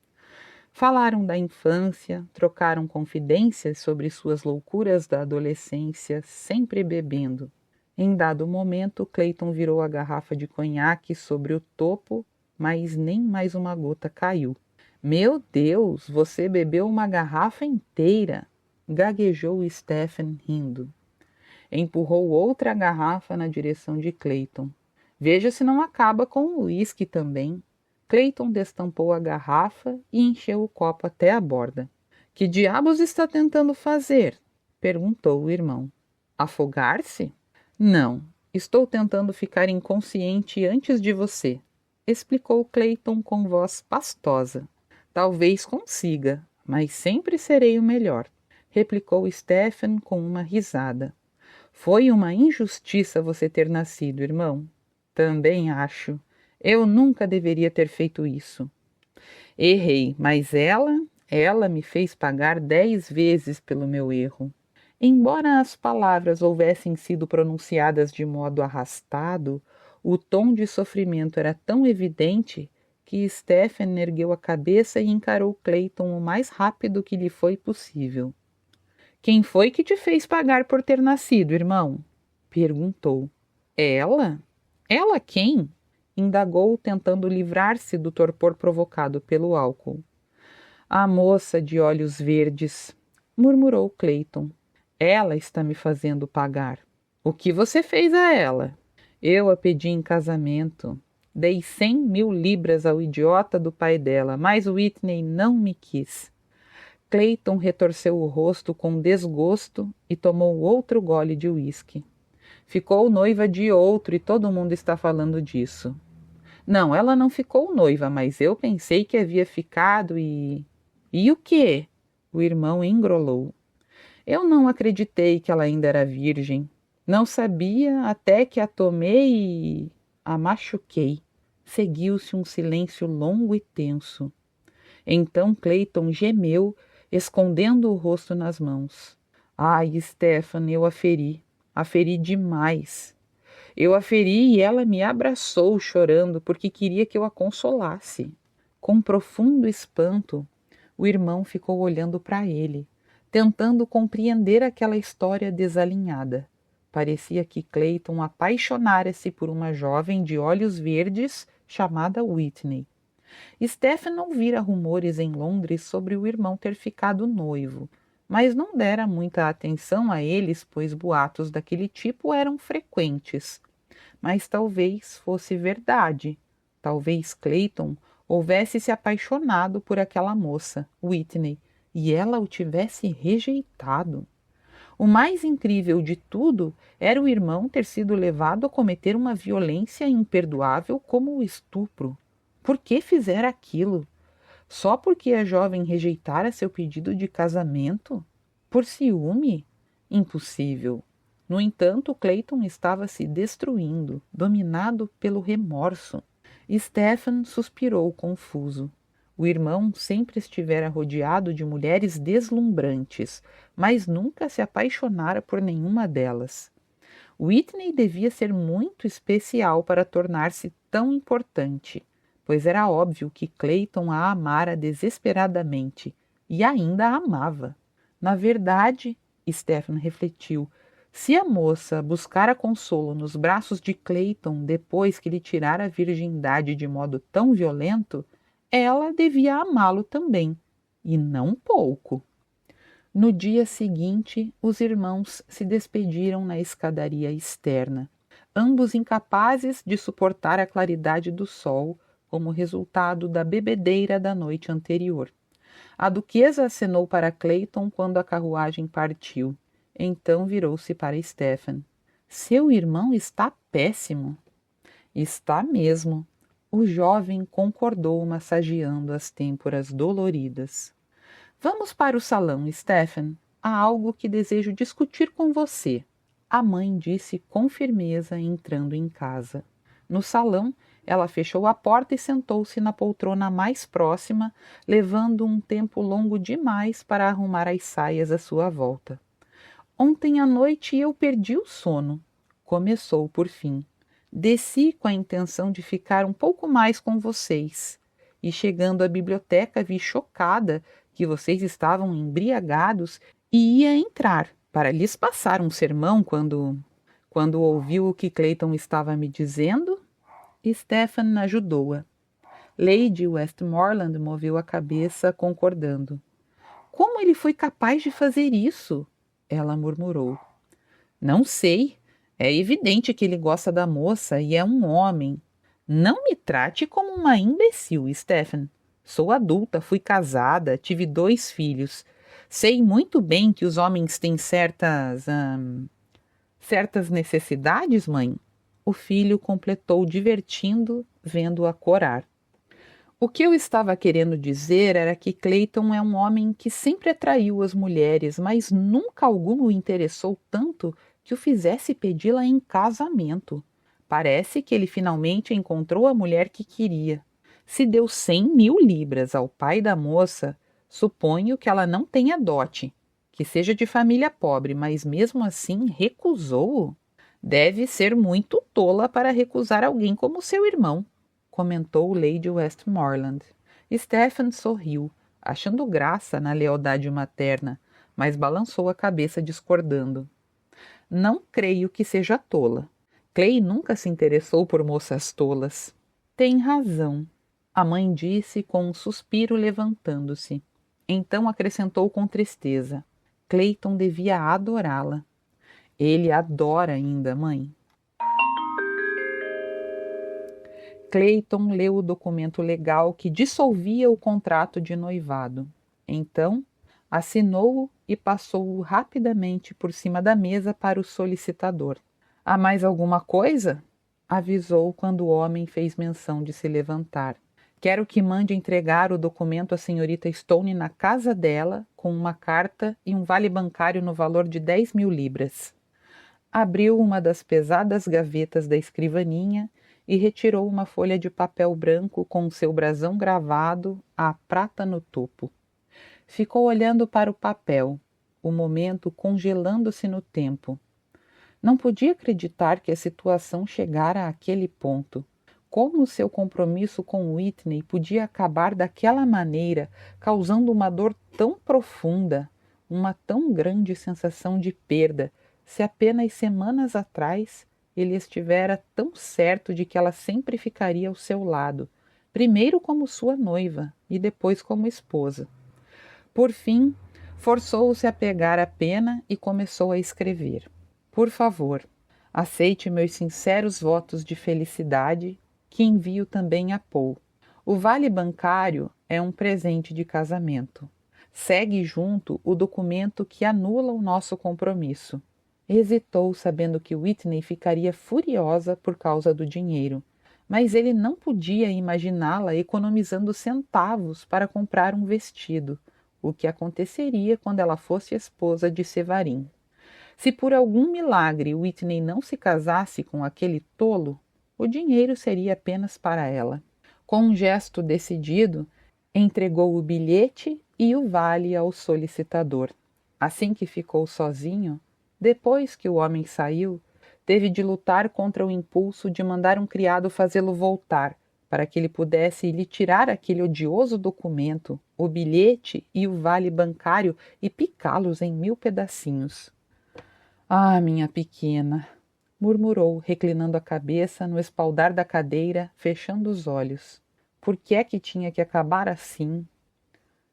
Falaram da infância, trocaram confidências sobre suas loucuras da adolescência, sempre bebendo. Em dado momento, Clayton virou a garrafa de conhaque sobre o topo, mas nem mais uma gota caiu. Meu Deus, você bebeu uma garrafa inteira! Gaguejou Stephen rindo. Empurrou outra garrafa na direção de Clayton. Veja se não acaba com o uísque também. Clayton destampou a garrafa e encheu o copo até a borda. Que diabos está tentando fazer? Perguntou o irmão. Afogar-se? Não, estou tentando ficar inconsciente antes de você, explicou Clayton com voz pastosa. Talvez consiga, mas sempre serei o melhor, replicou Stephen com uma risada. Foi uma injustiça você ter nascido, irmão. Também acho. Eu nunca deveria ter feito isso. Errei, mas ela me fez pagar 10 vezes pelo meu erro. Embora as palavras houvessem sido pronunciadas de modo arrastado, o tom de sofrimento era tão evidente que Stephen ergueu a cabeça e encarou Clayton o mais rápido que lhe foi possível. Quem foi que te fez pagar por ter nascido, irmão? Perguntou. Ela? Ela quem? Indagou, tentando livrar-se do torpor provocado pelo álcool. A moça de olhos verdes, murmurou Clayton. Ela está me fazendo pagar. O que você fez a ela? Eu a pedi em casamento. Dei 100.000 libras ao idiota do pai dela, mas Whitney não me quis. Clayton retorceu o rosto com desgosto e tomou outro gole de uísque. Ficou noiva de outro e todo mundo está falando disso. Não, ela não ficou noiva, mas eu pensei que havia ficado e... E o quê? O irmão engrolou. Eu não acreditei que ela ainda era virgem. Não sabia até que a tomei e... a machuquei. Seguiu-se um silêncio longo e tenso. Então Clayton gemeu, escondendo o rosto nas mãos. Ai, Stephen, eu a feri. A feri demais. Eu a feri e ela me abraçou, chorando, porque queria que eu a consolasse. Com profundo espanto, o irmão ficou olhando para ele, tentando compreender aquela história desalinhada. Parecia que Clayton apaixonara-se por uma jovem de olhos verdes chamada Whitney. Stephen ouvira rumores em Londres sobre o irmão ter ficado noivo, mas não dera muita atenção a eles, pois boatos daquele tipo eram frequentes. Mas talvez fosse verdade. Talvez Clayton houvesse se apaixonado por aquela moça, Whitney, e ela o tivesse rejeitado. O mais incrível de tudo era o irmão ter sido levado a cometer uma violência imperdoável como o estupro. Por que fizera aquilo? Só porque a jovem rejeitara seu pedido de casamento? Por ciúme? Impossível. No entanto, Clayton estava se destruindo, dominado pelo remorso. Stephen suspirou confuso. O irmão sempre estivera rodeado de mulheres deslumbrantes, mas nunca se apaixonara por nenhuma delas. Whitney devia ser muito especial para tornar-se tão importante, pois era óbvio que Clayton a amara desesperadamente e ainda a amava. Na verdade, Stephen refletiu, se a moça buscara consolo nos braços de Clayton depois que lhe tirara a virgindade de modo tão violento, ela devia amá-lo também, e não pouco. No dia seguinte, os irmãos se despediram na escadaria externa, ambos incapazes de suportar a claridade do sol como resultado da bebedeira da noite anterior. A duquesa acenou para Clayton quando a carruagem partiu. Então virou-se para Stephen. Seu irmão está péssimo. Está mesmo. O jovem concordou, massageando as têmporas doloridas. Vamos para o salão, Stephen. Há algo que desejo discutir com você. A mãe disse com firmeza, entrando em casa. No salão, ela fechou a porta e sentou-se na poltrona mais próxima, levando um tempo longo demais para arrumar as saias à sua volta. Ontem à noite eu perdi o sono. Começou por fim. Desci com a intenção de ficar um pouco mais com vocês. E chegando à biblioteca vi chocada que vocês estavam embriagados e ia entrar para lhes passar um sermão quando ouviu o que Clayton estava me dizendo. Stephen ajudou-a. Lady Westmoreland moveu a cabeça, concordando. Como ele foi capaz de fazer isso? Ela murmurou. Não sei. É evidente que ele gosta da moça e é um homem. Não me trate como uma imbecil, Stephen. Sou adulta, fui casada, tive 2 filhos. Sei muito bem que os homens têm certas necessidades, mãe. O filho completou divertindo, vendo-a corar. O que eu estava querendo dizer era que Clayton é um homem que sempre atraiu as mulheres, mas nunca alguma o interessou tanto que o fizesse pedi-la em casamento. Parece que ele finalmente encontrou a mulher que queria. Se deu 100.000 libras ao pai da moça, suponho que ela não tenha dote, que seja de família pobre, mas mesmo assim recusou-o. Deve ser muito tola para recusar alguém como seu irmão, comentou Lady Westmoreland. Stephen sorriu, achando graça na lealdade materna, mas balançou a cabeça discordando. Não creio que seja tola. Clay nunca se interessou por moças tolas. Tem razão, a mãe disse com um suspiro levantando-se. Então acrescentou com tristeza. Clayton devia adorá-la. Ele adora ainda, mãe. Clayton leu o documento legal que dissolvia o contrato de noivado. Então, assinou-o e passou-o rapidamente por cima da mesa para o solicitador. Há mais alguma coisa? avisou quando o homem fez menção de se levantar. Quero que mande entregar o documento à senhorita Stone na casa dela, com uma carta e um vale bancário no valor de 10.000 libras. Abriu uma das pesadas gavetas da escrivaninha e retirou uma folha de papel branco com o seu brasão gravado, a prata no topo. Ficou olhando para o papel, o momento congelando-se no tempo. Não podia acreditar que a situação chegara àquele ponto. Como o seu compromisso com Whitney podia acabar daquela maneira, causando uma dor tão profunda, uma tão grande sensação de perda, se apenas semanas atrás ele estivera tão certo de que ela sempre ficaria ao seu lado, primeiro como sua noiva e depois como esposa. Por fim, forçou-se a pegar a pena e começou a escrever. Por favor, aceite meus sinceros votos de felicidade, que envio também a Paul. O vale bancário é um presente de casamento. Segue junto o documento que anula o nosso compromisso. Hesitou, sabendo que Whitney ficaria furiosa por causa do dinheiro, mas ele não podia imaginá-la economizando centavos para comprar um vestido, o que aconteceria quando ela fosse esposa de Sevarin. Se por algum milagre Whitney não se casasse com aquele tolo, o dinheiro seria apenas para ela. Com um gesto decidido, entregou o bilhete e o vale ao solicitador. Assim que ficou sozinho, depois que o homem saiu, teve de lutar contra o impulso de mandar um criado fazê-lo voltar, para que ele pudesse lhe tirar aquele odioso documento, o bilhete e o vale bancário e picá-los em 1000 pedacinhos. Ah, minha pequena, murmurou, reclinando a cabeça no espaldar da cadeira, fechando os olhos. Por que é que tinha que acabar assim?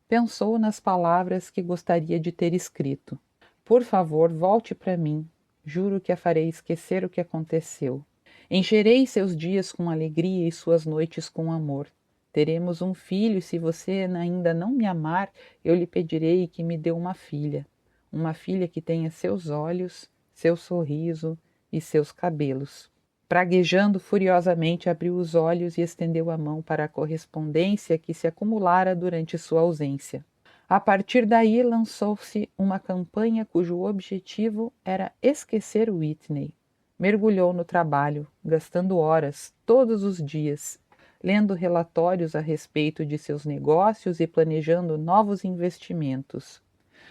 Pensou nas palavras que gostaria de ter escrito. Por favor, volte para mim. Juro que a farei esquecer o que aconteceu. Encherei seus dias com alegria e suas noites com amor. Teremos um filho e se você ainda não me amar, eu lhe pedirei que me dê uma filha que tenha seus olhos, seu sorriso e seus cabelos. Praguejando furiosamente, abriu os olhos e estendeu a mão para a correspondência que se acumulara durante sua ausência. A partir daí, lançou-se uma campanha cujo objetivo era esquecer Whitney. Mergulhou no trabalho, gastando horas, todos os dias, lendo relatórios a respeito de seus negócios e planejando novos investimentos.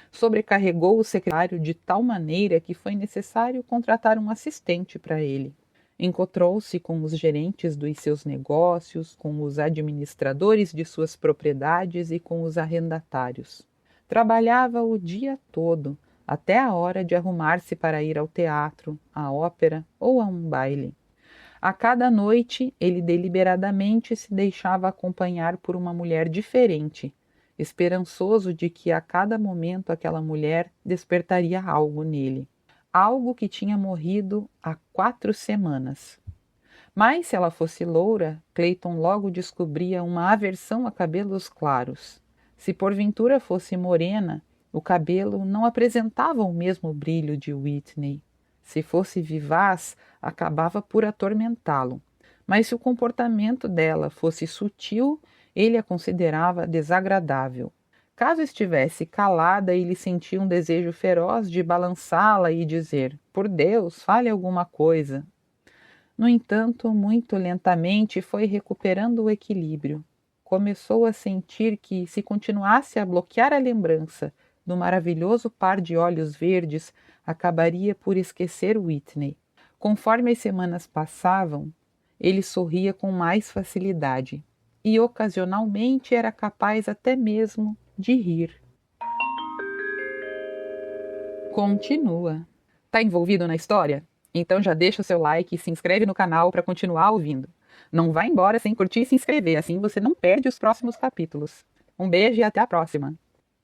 Sobrecarregou o secretário de tal maneira que foi necessário contratar um assistente para ele. Encontrou-se com os gerentes dos seus negócios, com os administradores de suas propriedades e com os arrendatários. Trabalhava o dia todo, até a hora de arrumar-se para ir ao teatro, à ópera ou a um baile. A cada noite, ele deliberadamente se deixava acompanhar por uma mulher diferente, esperançoso de que a cada momento aquela mulher despertaria algo nele. Algo que tinha morrido há 4 semanas. Mas se ela fosse loura, Clayton logo descobria uma aversão a cabelos claros. Se porventura fosse morena, o cabelo não apresentava o mesmo brilho de Whitney. Se fosse vivaz, acabava por atormentá-lo. Mas se o comportamento dela fosse sutil, ele a considerava desagradável. Caso estivesse calada, ele sentia um desejo feroz de balançá-la e dizer: "Por Deus, fale alguma coisa." No entanto, muito lentamente foi recuperando o equilíbrio. Começou a sentir que, se continuasse a bloquear a lembrança do maravilhoso par de olhos verdes, acabaria por esquecer Whitney. Conforme as semanas passavam, ele sorria com mais facilidade e ocasionalmente era capaz até mesmo de rir. Continua. Tá envolvido na história? Então já deixa o seu like e se inscreve no canal para continuar ouvindo. Não vá embora sem curtir e se inscrever, assim você não perde os próximos capítulos. Um beijo e até a próxima!